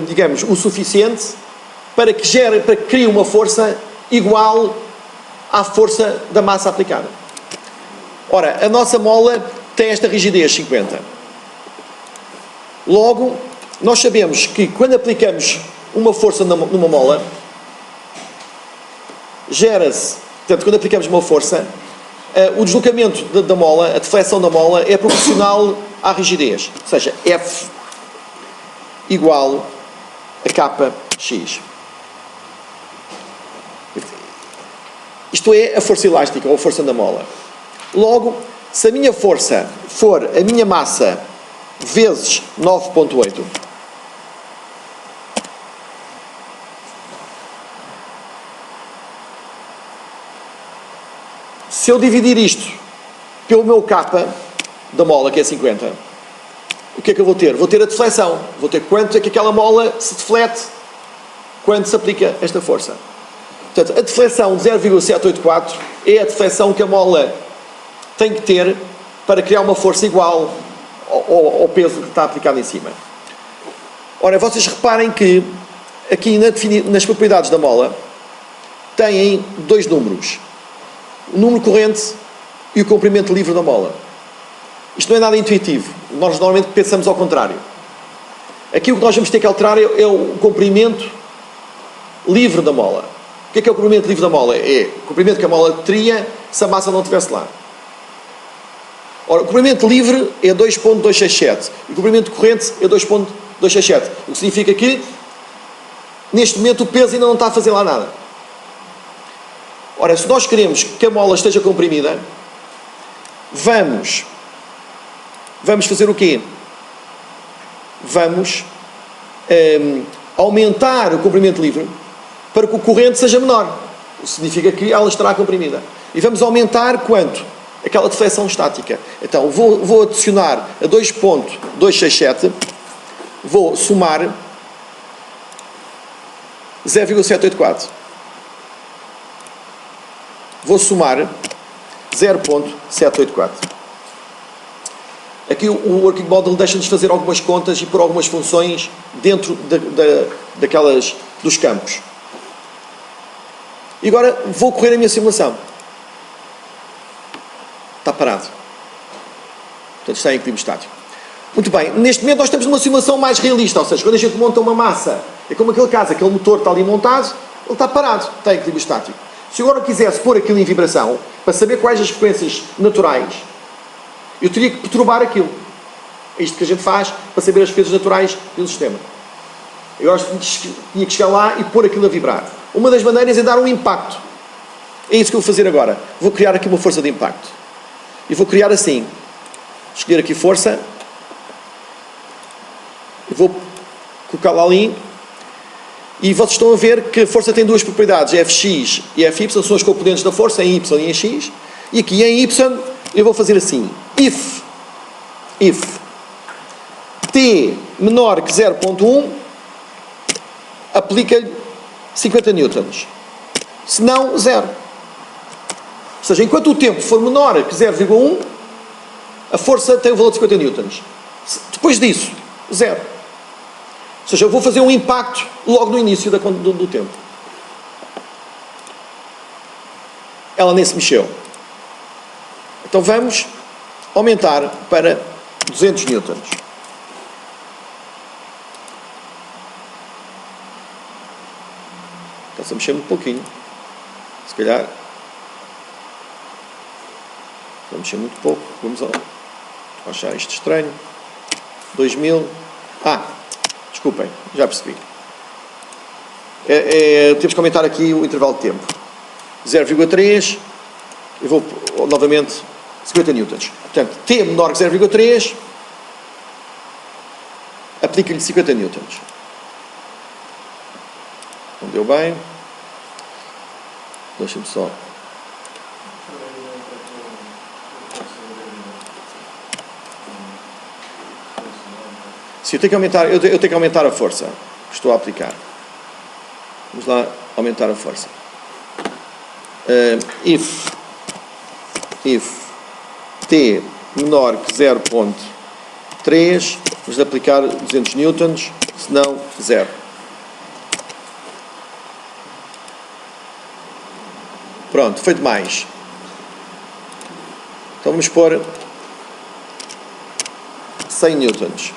digamos, o suficiente para que crie uma força igual à força da massa aplicada. Ora, a nossa mola tem esta rigidez 50. Logo, nós sabemos que quando aplicamos uma força numa mola, gera-se, portanto, quando aplicamos uma força, o deslocamento da mola, a deflexão da mola, é proporcional à rigidez. Ou seja, F igual a Kx. Isto é a força elástica, ou a força da mola. Logo, se a minha força for a minha massa vezes 9,8, se eu dividir isto pelo meu K da mola, que é 50, o que é que eu vou ter? Vou ter a deflexão. Vou ter quanto é que aquela mola se deflete quando se aplica esta força. Portanto, a deflexão de 0,784 é a deflexão que a mola tem que ter para criar uma força igual ao peso que está aplicado em cima. Ora, vocês reparem que aqui nas propriedades da mola têm dois números. O número corrente e o comprimento livre da mola. Isto não é nada intuitivo. Nós normalmente pensamos ao contrário. Aqui o que nós vamos ter que alterar é o comprimento livre da mola. O que é o comprimento livre da mola? É o comprimento que a mola teria se a massa não estivesse lá. Ora, o comprimento livre é 2.267 e o comprimento corrente é 2.267. O que significa que, neste momento, o peso ainda não está a fazer lá nada. Ora, se nós queremos que a mola esteja comprimida, vamos fazer o quê? Vamos aumentar o comprimento livre para que o corrente seja menor. Isso significa que ela estará comprimida. E vamos aumentar quanto? Aquela deflexão estática. Então, vou adicionar a 2.267, vou somar 0,784. Vou somar 0.784. Aqui o Working Model deixa-nos fazer algumas contas e pôr algumas funções dentro dos campos. E agora vou correr a minha simulação. Está parado. Portanto, está em equilíbrio estático. Muito bem, neste momento nós estamos numa simulação mais realista, ou seja, quando a gente monta uma massa, é como aquele caso, aquele motor está ali montado, ele está parado, está em equilíbrio estático. Se eu agora quisesse pôr aquilo em vibração, para saber quais as frequências naturais, eu teria que perturbar aquilo. É isto que a gente faz para saber as frequências naturais do sistema. Eu agora tinha que chegar lá e pôr aquilo a vibrar. Uma das maneiras é dar um impacto. É isso que eu vou fazer agora. Vou criar aqui uma força de impacto. E vou criar assim. Escolher aqui força. E vou colocá-la ali. E vocês estão a ver que a força tem duas propriedades. Fx e Fy são as componentes da força, em Y e em X. E aqui em Y eu vou fazer assim. If T menor que 0.1, aplica-lhe 50 newtons. Se não, 0. Ou seja, enquanto o tempo for menor que 0,1, a força tem o valor de 50 newtons. Depois disso, 0. Ou seja, eu vou fazer um impacto logo no início do tempo. Ela nem se mexeu. Então vamos aumentar para 200 newtons. Está-se a mexer muito pouquinho. Se calhar... Está a mexer muito pouco. Vamos achar isto estranho. 2000... desculpem, já percebi. Temos que aumentar aqui o intervalo de tempo. 0,3. Eu vou novamente 50 newtons. Portanto, T menor que 0,3, aplica-lhe 50 newtons. Não deu bem. Deixa-me só. Se eu tenho que aumentar a força que estou a aplicar. Vamos lá aumentar a força. If T menor que 0.3, vamos aplicar 200 newtons, se não, 0. Pronto, foi demais. Então vamos pôr 100 newtons.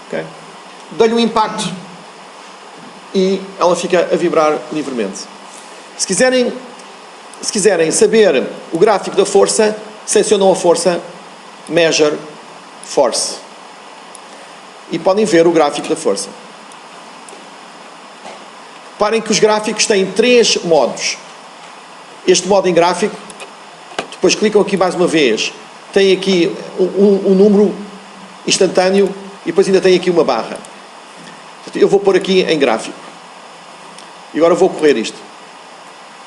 Okay? Dou-lhe um impacto e ela fica a vibrar livremente. Se quiserem saber o gráfico da força, selecionam a força Measure Force e podem ver o gráfico da força. Reparem que os gráficos têm 3 modos. Este modo em gráfico, depois clicam aqui mais uma vez, tem aqui um número instantâneo e depois ainda tem aqui uma barra. Eu vou pôr aqui em gráfico. E agora vou correr isto.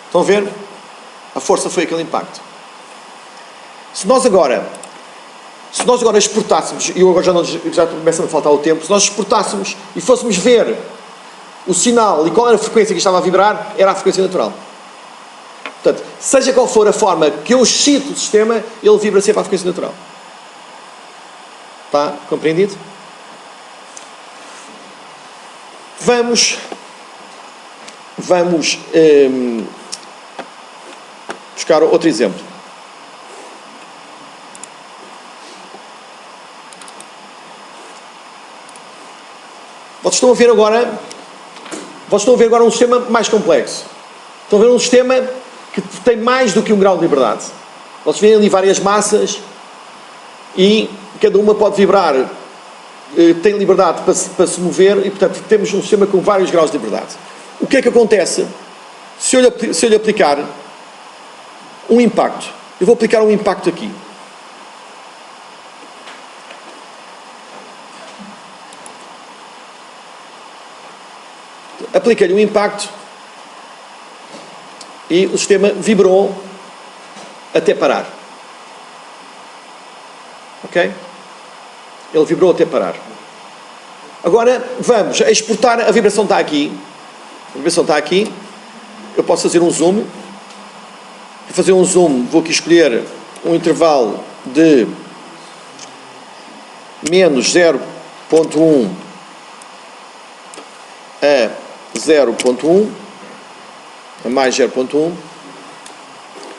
Estão a ver? A força foi aquele impacto. Se nós agora exportássemos, e eu agora já começa a faltar o tempo, se nós exportássemos e fôssemos ver o sinal e qual era a frequência que estava a vibrar, era a frequência natural. Portanto, seja qual for a forma que eu excito o sistema, ele vibra sempre à frequência natural. Está compreendido? Vamos buscar outro exemplo. Vocês estão a ver agora Vocês estão a ver agora um sistema mais complexo. Estão a ver um sistema que tem mais do que um grau de liberdade. Vocês veem ali várias massas e cada uma pode vibrar, tem liberdade para se mover e, portanto, temos um sistema com vários graus de liberdade. O que é que acontece se eu lhe aplicar um impacto? Eu vou aplicar um impacto aqui. Apliquei-lhe um impacto e o sistema vibrou até parar. Ok? Ele vibrou até parar. Agora vamos exportar. A vibração está aqui. A vibração está aqui. Eu posso fazer um zoom. Para fazer um zoom, vou aqui escolher um intervalo de menos 0.1 a 0.1 a mais 0.1.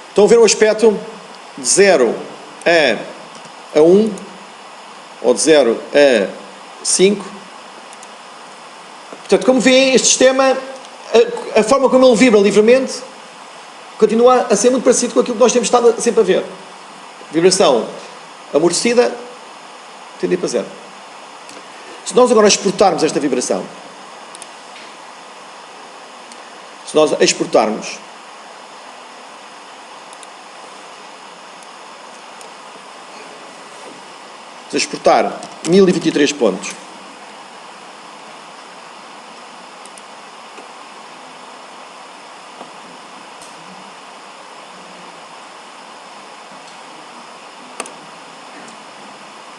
Estão a ver o aspecto de 0 a 1 ou de 0 a 5. Portanto, como veem, este sistema, a forma como ele vibra livremente, continua a ser muito parecido com aquilo que nós temos estado sempre a ver. Vibração amortecida, tende para zero. Se nós agora exportarmos esta vibração, se nós exportarmos exportar 1023 pontos,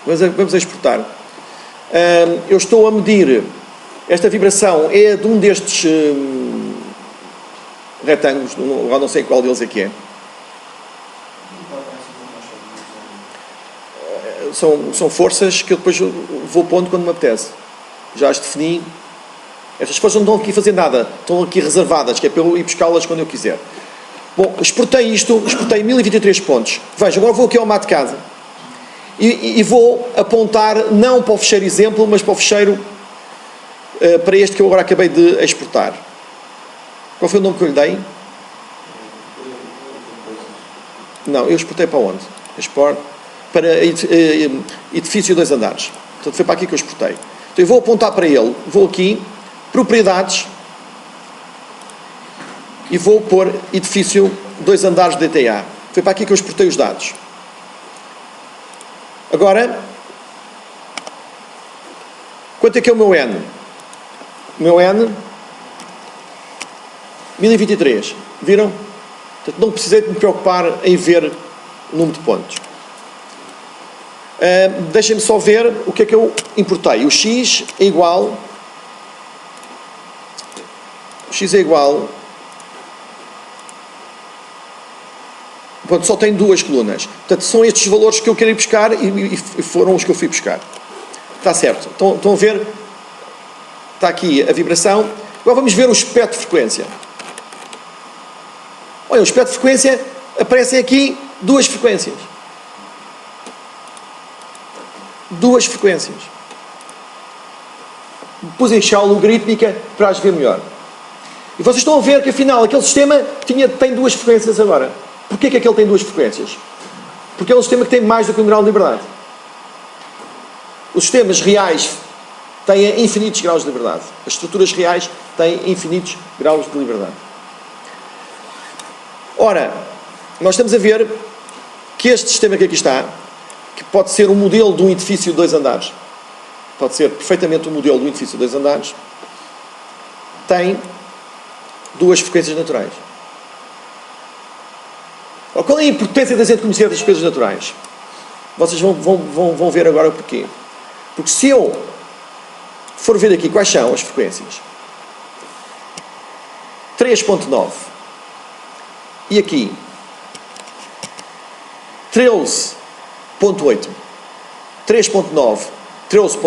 vamos exportar. Eu estou a medir, esta vibração é de um destes retângulos, eu não sei qual deles é que é. São forças que eu depois vou pondo quando me apetece. Já as defini. Estas forças não estão aqui a fazer nada, estão aqui reservadas, que é para eu ir buscá-las quando eu quiser. Bom, exportei 1023 pontos. Vejam, agora vou aqui ao MATCAD e vou apontar não para o fecheiro exemplo, mas para o fecheiro, para este que eu agora acabei de exportar. Qual foi o nome que eu lhe dei? Não, eu exportei para onde? Export para edifício 2 andares. Portanto, foi para aqui que eu exportei. Então, eu vou apontar para ele, vou aqui, propriedades, e vou pôr edifício 2 andares de DTA. Foi para aqui que eu exportei os dados. Agora, quanto é que é o meu N? O meu N, 1023. Viram? Portanto, não precisei de me preocupar em ver o número de pontos. Deixem-me só ver o que é que eu importei. O X é igual... O X é igual... Pronto, só tem duas colunas. Portanto, são estes valores que eu quero ir buscar e foram os que eu fui buscar. Está certo. Estão a ver? Está aqui a vibração. Agora vamos ver o espectro de frequência. Olha, o espectro de frequência, aparecem aqui duas frequências. Duas frequências. Pus em escala logarítmica para as ver melhor. E vocês estão a ver que, afinal, aquele sistema tem duas frequências agora. Porquê que aquele tem duas frequências? Porque é um sistema que tem mais do que um grau de liberdade. Os sistemas reais têm infinitos graus de liberdade. As estruturas reais têm infinitos graus de liberdade. Ora, nós estamos a ver que este sistema que aqui está, que pode ser um modelo de um edifício de 2 andares, pode ser perfeitamente um modelo de um edifício de 2 andares, tem duas frequências naturais. Qual é a importância da gente conhecer as coisas naturais? Vocês vão ver agora o porquê. Porque se eu for ver aqui quais são as frequências, 3.9 e aqui 13.8, 3.9, 13.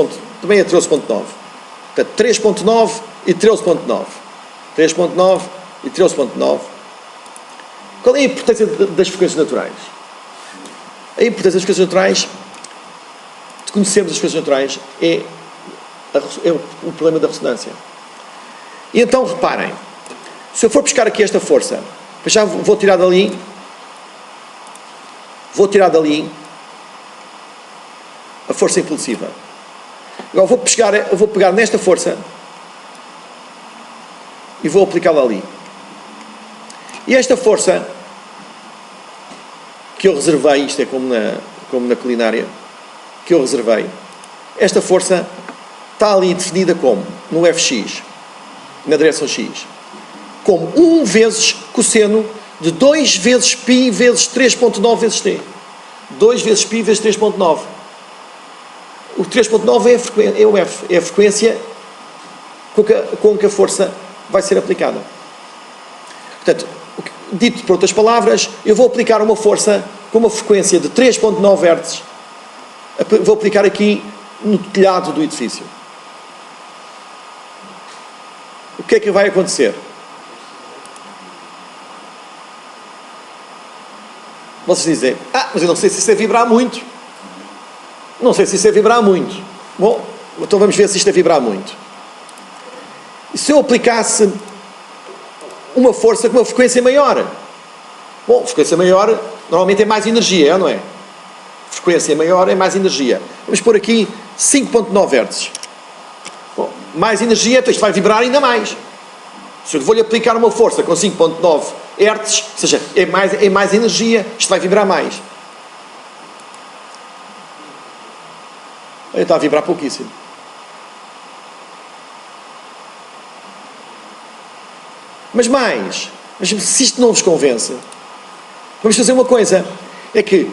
Também é 13.9. Portanto, 3.9 e 13.9. 3.9 e 13.9. Qual é a importância das frequências naturais? A importância das frequências naturais, de conhecermos as frequências naturais, é o problema da ressonância. E então, reparem, se eu for buscar aqui esta força, já vou tirar dali a força impulsiva. Agora vou pegar nesta força e vou aplicá-la ali. E esta força que eu reservei, isto é como na culinária, que eu reservei, esta força está ali definida como? No Fx, na direção x. Como 1 vezes cosseno de 2 vezes π vezes 3.9 vezes t. 2 vezes π vezes 3.9. O 3.9 é o F, é a frequência com que a força vai ser aplicada. Portanto, dito por outras palavras, eu vou aplicar uma força com uma frequência de 3.9 Hz. Vou aplicar aqui no telhado do edifício. O que é que vai acontecer? Vocês dizem, mas eu não sei se isso é vibrar muito. Não sei se isso é vibrar muito. Bom, então vamos ver se isto é vibrar muito. E se eu aplicasse uma força com uma frequência maior? Bom, frequência maior normalmente é mais energia, não é? Frequência maior é mais energia. Vamos pôr aqui 5.9 Hz. Bom, mais energia, então isto vai vibrar ainda mais. Se eu vou-lhe aplicar uma força com 5.9 Hz, ou seja, é mais energia, isto vai vibrar mais. Está a vibrar pouquíssimo. Mas se isto não vos convence, vamos fazer uma coisa, é que,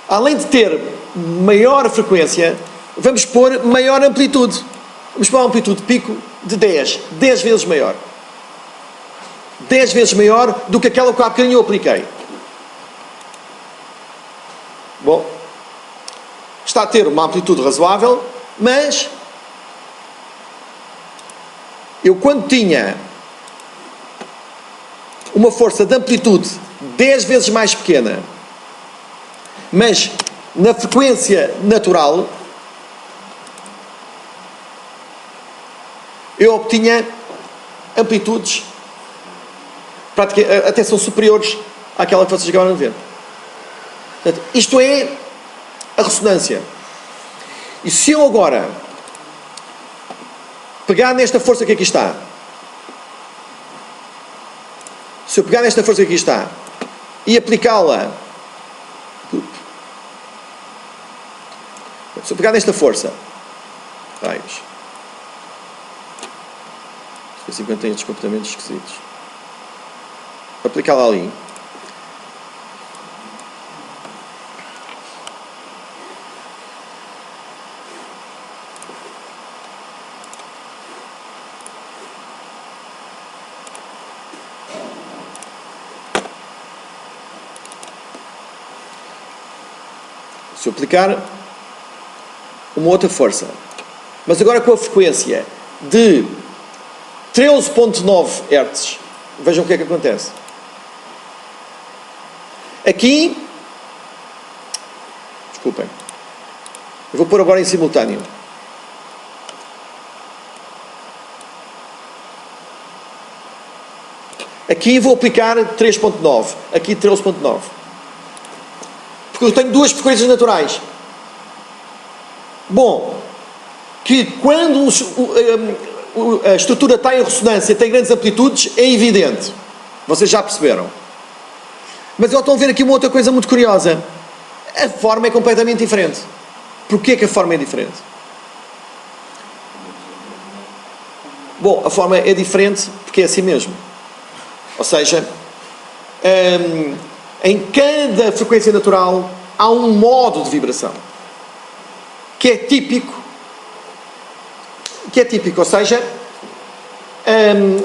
além de ter maior frequência, vamos pôr maior amplitude. Vamos pôr uma amplitude de pico de 10 vezes maior. 10 vezes maior do que aquela que há bocadinho eu apliquei. Bom, está a ter uma amplitude razoável, mas eu quando tinha uma força de amplitude 10 vezes mais pequena, mas na frequência natural, eu obtinha amplitudes até são superiores àquela que vocês acabaram de ver. Portanto, isto é a ressonância. E se eu agora pegar nesta força que aqui está, se eu pegar nesta força que aqui está e aplicá-la, se eu pegar nesta força, raios, de vez em quando tem estes comportamentos esquisitos, aplicá-la ali, se eu aplicar uma outra força, mas agora com a frequência de 13.9 Hz, vejam o que é que acontece. Aqui, desculpem, eu vou pôr agora em simultâneo. Aqui vou aplicar 3.9, aqui 13.9. Porque eu tenho duas frequências naturais. Bom, que quando a estrutura está em ressonância, tem grandes amplitudes, é evidente. Vocês já perceberam. Mas já estão a ver aqui uma outra coisa muito curiosa. A forma é completamente diferente. Porquê que a forma é diferente? Bom, a forma é diferente porque é assim mesmo. Ou seja, em cada frequência natural há um modo de vibração que é típico, ou seja,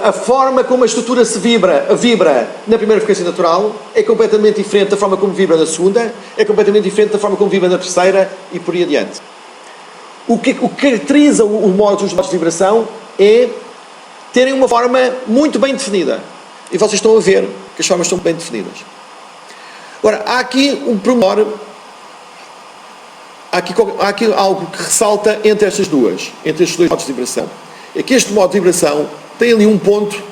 a forma como a estrutura se vibra na primeira frequência natural é completamente diferente da forma como vibra na segunda, é completamente diferente da forma como vibra na terceira e por aí adiante. O que caracteriza os modos de vibração é terem uma forma muito bem definida. E vocês estão a ver que as formas estão bem definidas. Agora, há aqui um pormenor, há aqui algo que ressalta entre estes dois modos de vibração. É que este modo de vibração tem ali um ponto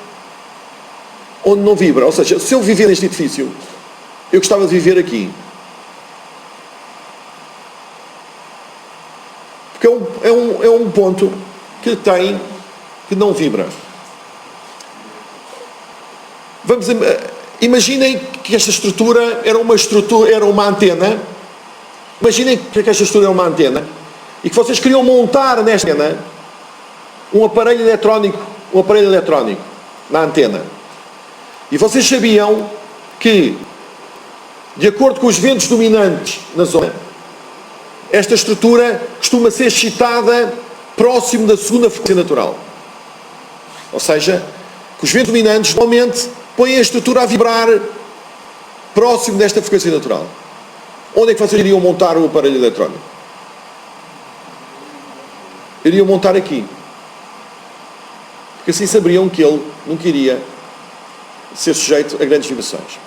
onde não vibra. Ou seja, se eu viver neste edifício, eu gostava de viver aqui. Porque é um ponto que não vibra. Imaginem que esta estrutura era uma antena. Imaginem que esta estrutura era uma antena e que vocês queriam montar nesta antena um aparelho eletrónico na antena. E vocês sabiam que, de acordo com os ventos dominantes na zona, esta estrutura costuma ser excitada próximo da segunda frequência natural. Ou seja, que os ventos dominantes normalmente põem a estrutura a vibrar próximo desta frequência natural. Onde é que vocês iriam montar o aparelho eletrónico? Iriam montar aqui. Porque assim saberiam que ele não queria ser sujeito a grandes vibrações.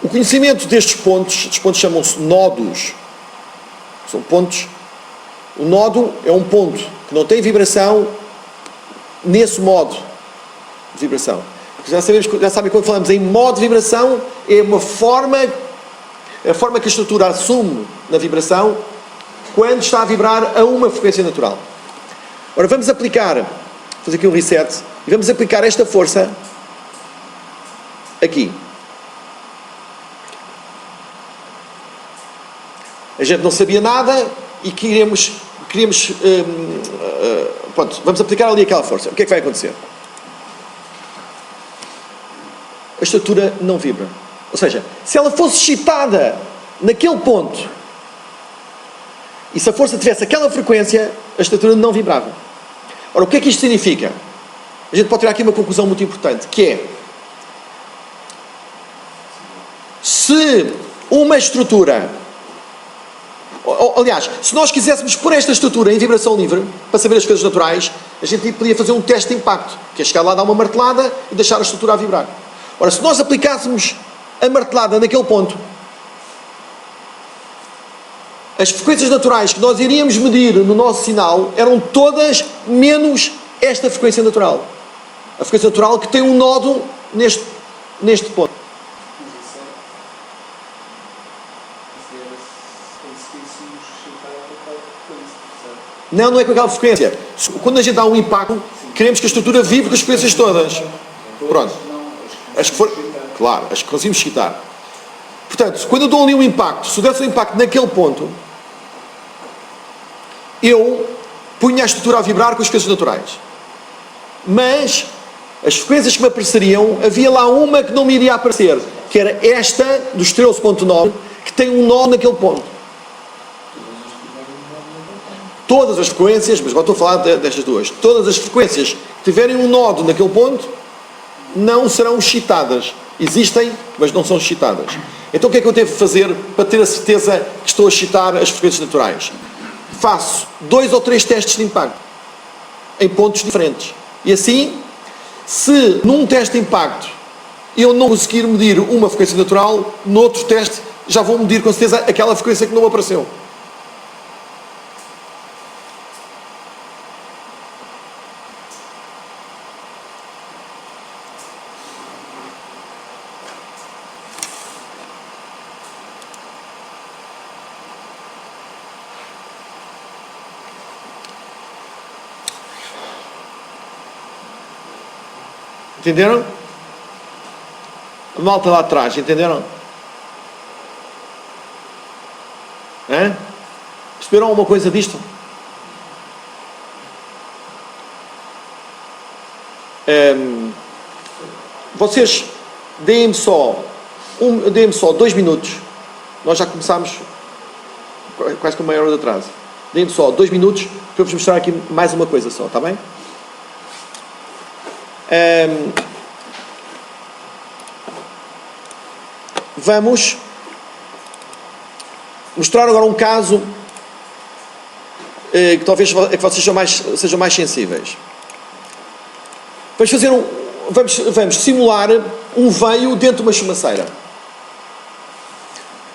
O conhecimento destes pontos chamam-se nodos. São pontos. O nodo é um ponto que não tem vibração nesse modo de vibração. Já sabem quando falamos em modo de vibração, é a forma que a estrutura assume na vibração quando está a vibrar a uma frequência natural. Ora, vamos fazer aqui um reset, e vamos aplicar esta força aqui. A gente não sabia nada e queríamos pronto, vamos aplicar ali aquela força. O que é que vai acontecer? A estrutura não vibra. Ou seja, se ela fosse excitada naquele ponto e se a força tivesse aquela frequência, a estrutura não vibrava. Ora, o que é que isto significa? A gente pode tirar aqui uma conclusão muito importante, que é: se uma estrutura, aliás, se nós quiséssemos pôr esta estrutura em vibração livre, para saber as coisas naturais, a gente podia fazer um teste de impacto, que é chegar lá, dar uma martelada e deixar a estrutura a vibrar. Ora, se nós aplicássemos a martelada naquele ponto, as frequências naturais que nós iríamos medir no nosso sinal eram todas menos esta frequência natural. A frequência natural que tem um nodo neste ponto. Não é com aquela frequência. Quando a gente dá um impacto, queremos que a estrutura vibre com as frequências todas. Pronto. As que conseguimos excitar. Portanto, quando eu dou ali um impacto, se eu desse um impacto naquele ponto, eu punha a estrutura a vibrar com as frequências naturais. Mas as frequências que me apareceriam, havia lá uma que não me iria aparecer, que era esta, dos 13.9, que tem um nó naquele ponto. Todas as frequências, mas agora estou a falar destas duas, todas as frequências que tiverem um nó naquele ponto, não serão excitadas. Existem, mas não são excitadas. Então o que é que eu devo fazer para ter a certeza que estou a excitar as frequências naturais? Faço 2 ou 3 testes de impacto em pontos diferentes. E assim, se num teste de impacto eu não conseguir medir uma frequência natural, no outro teste já vou medir com certeza aquela frequência que não apareceu. Entenderam? A malta lá atrás, entenderam? Perceberam alguma coisa disto? Vocês deem-me só 2 minutos. Nós já começámos quase com meia hora de atraso. Deem-me só 2 minutos para eu vos mostrar aqui mais uma coisa só, está bem? Vamos mostrar agora um caso que talvez que vocês sejam mais sensíveis. Vamos simular um veio dentro de uma chumaceira.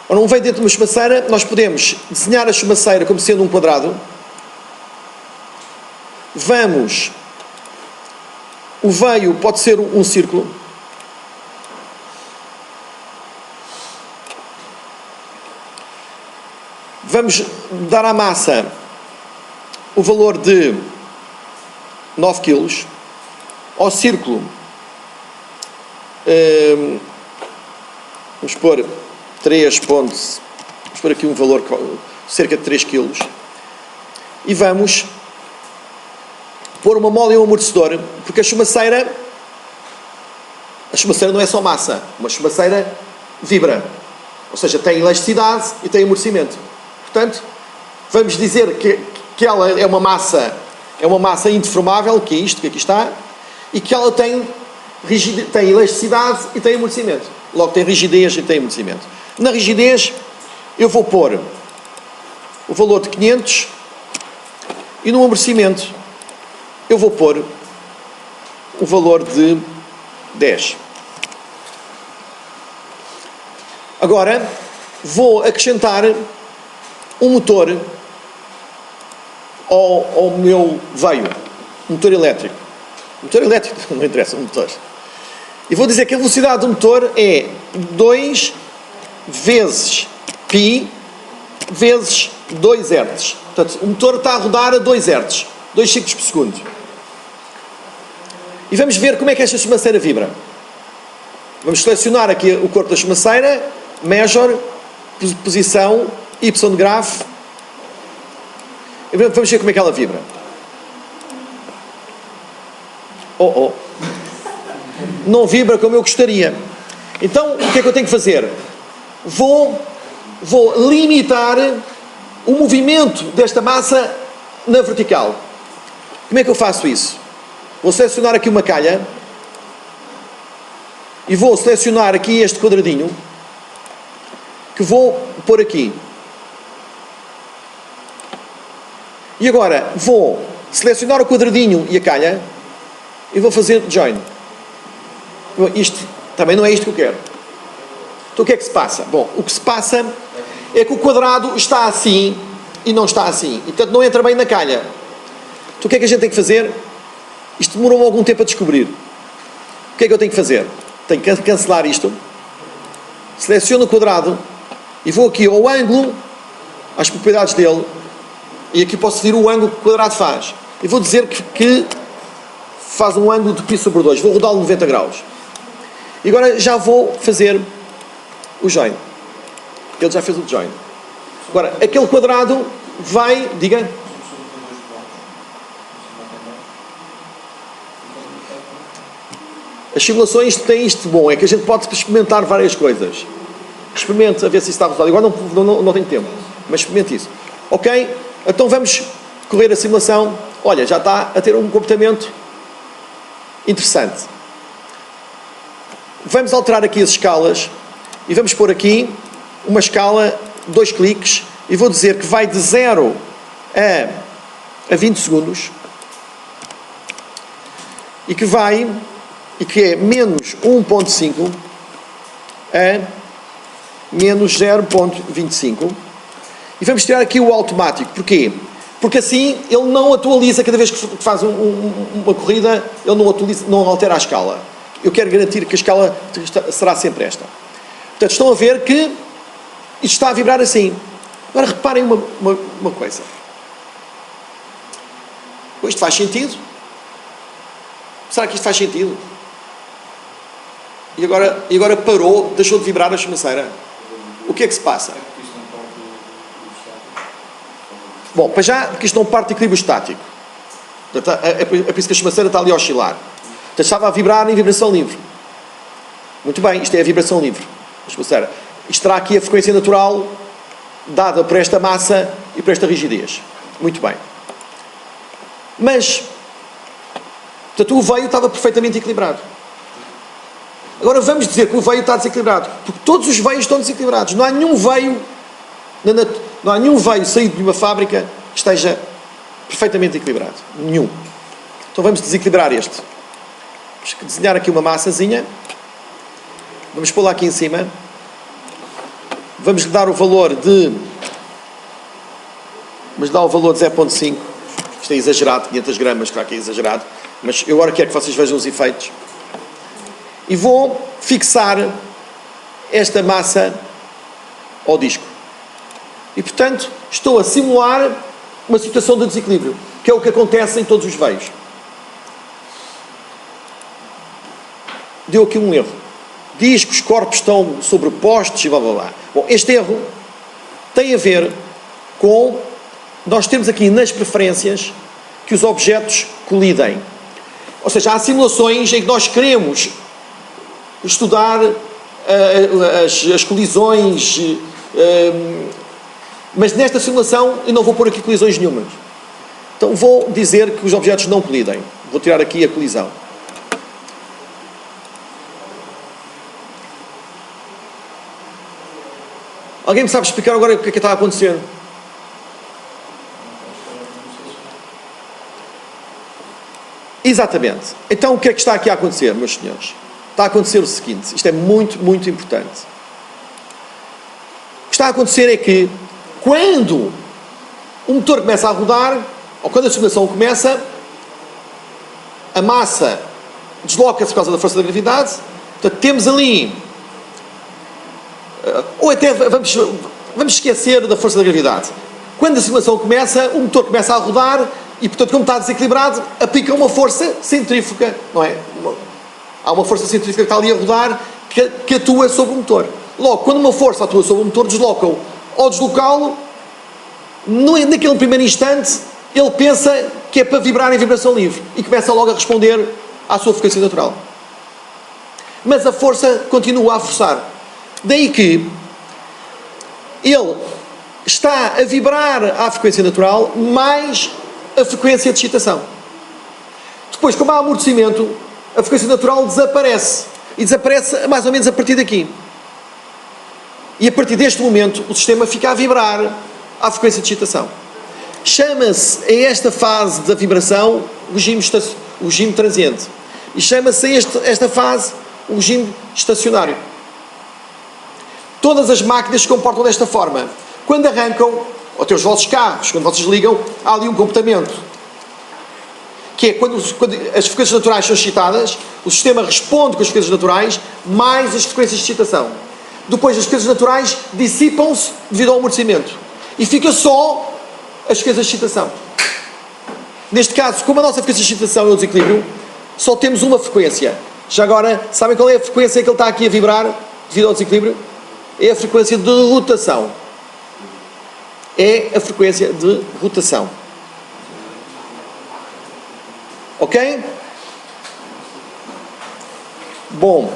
Ora, um veio dentro de uma chumaceira, nós podemos desenhar a chumaceira como sendo um quadrado. vamos, o veio pode ser um círculo. Vamos dar à massa o valor de 9 kg, ao círculo, vamos pôr 3 pontos, vamos pôr aqui um valor cerca de 3 kg, e vamos pôr uma mola e um amortecedor, porque a chumaceira não é só massa, uma chumaceira vibra, ou seja, tem elasticidade e tem amortecimento. Portanto, vamos dizer que ela é uma massa indeformável, que é isto que aqui está, e que ela tem elasticidade e tem amortecimento. Logo tem rigidez e tem amortecimento. Na rigidez, eu vou pôr o valor de 500 e no amortecimento eu vou pôr o valor de 10. Agora, vou acrescentar um motor ao meu veio, um motor elétrico. Motor elétrico, não interessa, um motor. E vou dizer que a velocidade do motor é 2 vezes π vezes 2 Hz. Portanto, o motor está a rodar a 2 Hz, 2 ciclos por segundo. E vamos ver como é que esta chumaceira vibra. Vamos selecionar aqui o corpo da chumaceira, measure, posição, Y de grafo. E vamos ver como é que ela vibra. Não vibra como eu gostaria. Então, o que é que eu tenho que fazer? Vou limitar o movimento desta massa na vertical. Como é que eu faço isso? Vou selecionar aqui uma calha e vou selecionar aqui este quadradinho que vou pôr aqui. E agora vou selecionar o quadradinho e a calha e vou fazer join. Isto também não é isto que eu quero. Então o que é que se passa? Bom, o que se passa é que o quadrado está assim e não está assim. E portanto não entra bem na calha. Então o que é que a gente tem que fazer? Isto demorou algum tempo a descobrir. O que é que eu tenho que fazer? Tenho que cancelar isto. Seleciono o quadrado e vou aqui ao ângulo, às propriedades dele. E aqui posso decidir o ângulo que o quadrado faz. E vou dizer que faz um ângulo de π sobre 2. Vou rodá-lo 90 graus. E agora já vou fazer o join. Ele já fez o join. Agora, aquele quadrado vai... Diga. As simulações têm isto de bom. É que a gente pode experimentar várias coisas. Experimente a ver se isso está resultado. Agora não tenho tempo. Mas experimente isso. Ok? Então vamos correr a simulação. Olha, já está a ter um comportamento interessante. Vamos alterar aqui as escalas e vamos pôr aqui uma escala, 2 cliques, e vou dizer que vai de 0 a 20 segundos e que é menos 1.5 a menos 0.25. E vamos tirar aqui o automático. Porquê? Porque assim ele não atualiza cada vez que faz uma corrida, ele não atualiza, não altera a escala. Eu quero garantir que a escala será sempre esta. Portanto, estão a ver que isto está a vibrar assim. Agora reparem uma coisa. Isto faz sentido? Será que isto faz sentido? E agora parou, deixou de vibrar a chumaceira. O que é que se passa? Bom, para já, porque isto não parte de equilíbrio estático. É por isso que a chumaceira está ali a oscilar. Portanto, estava a vibrar em vibração livre. Muito bem, isto é a vibração livre. A chumaceira. Isto terá aqui a frequência natural dada por esta massa e por esta rigidez. Muito bem. Mas, portanto, o veio estava perfeitamente equilibrado. Agora vamos dizer que o veio está desequilibrado. Porque todos os veios estão desequilibrados. Não há nenhum veio saído de uma fábrica que esteja perfeitamente equilibrado. Nenhum. Então vamos desequilibrar este. Vamos desenhar aqui uma massazinha. Vamos pô-la aqui em cima. Vamos lhe dar o valor de... Vamos dar o valor de 0.5. Isto é exagerado, 500 gramas, claro que é exagerado, mas eu agora quero que vocês vejam os efeitos. E vou fixar esta massa ao disco. E, portanto, estou a simular uma situação de desequilíbrio, que é o que acontece em todos os veios. Deu aqui um erro. Diz que os corpos estão sobrepostos e blá blá blá. Bom, este erro tem a ver com... Nós temos aqui nas preferências que os objetos colidem. Ou seja, há simulações em que nós queremos estudar as colisões, mas nesta simulação eu não vou pôr aqui colisões nenhumas. Então vou dizer que os objetos não colidem. Vou tirar aqui a colisão. Alguém me sabe explicar agora o que é que está a acontecer? Exatamente. Então o que é que está aqui a acontecer, meus senhores? Está a acontecer o seguinte, isto é muito, muito importante. O que está a acontecer é que, quando o motor começa a rodar, ou quando a simulação começa, a massa desloca-se por causa da força da gravidade, portanto temos ali, ou até vamos esquecer da força da gravidade. Quando a simulação começa, o motor começa a rodar e, portanto, como está desequilibrado, aplica uma força centrífuga, não é? Há uma força centrífuga que está ali a rodar que atua sobre o motor. Logo, quando uma força atua sobre o motor, desloca-o. Ao deslocá-lo, naquele primeiro instante, ele pensa que é para vibrar em vibração livre e começa logo a responder à sua frequência natural. Mas a força continua a forçar. Daí que ele está a vibrar à frequência natural mais a frequência de excitação. Depois, como há amortecimento, a frequência natural desaparece. E desaparece mais ou menos a partir daqui. E a partir deste momento, o sistema fica a vibrar à frequência de excitação. Chama-se a esta fase da vibração o regime transiente. E chama-se a esta fase o regime estacionário. Todas as máquinas se comportam desta forma. Quando arrancam, ou até os vossos carros, quando vocês ligam, há ali um comportamento. Que é quando as frequências naturais são excitadas, o sistema responde com as frequências naturais, mais as frequências de excitação. Depois as frequências naturais dissipam-se devido ao amortecimento. E fica só as frequências de excitação. Neste caso, como a nossa frequência de excitação é o desequilíbrio, só temos uma frequência. Já agora, sabem qual é a frequência que ele está aqui a vibrar devido ao desequilíbrio? É a frequência de rotação. É a frequência de rotação. Ok? Bom.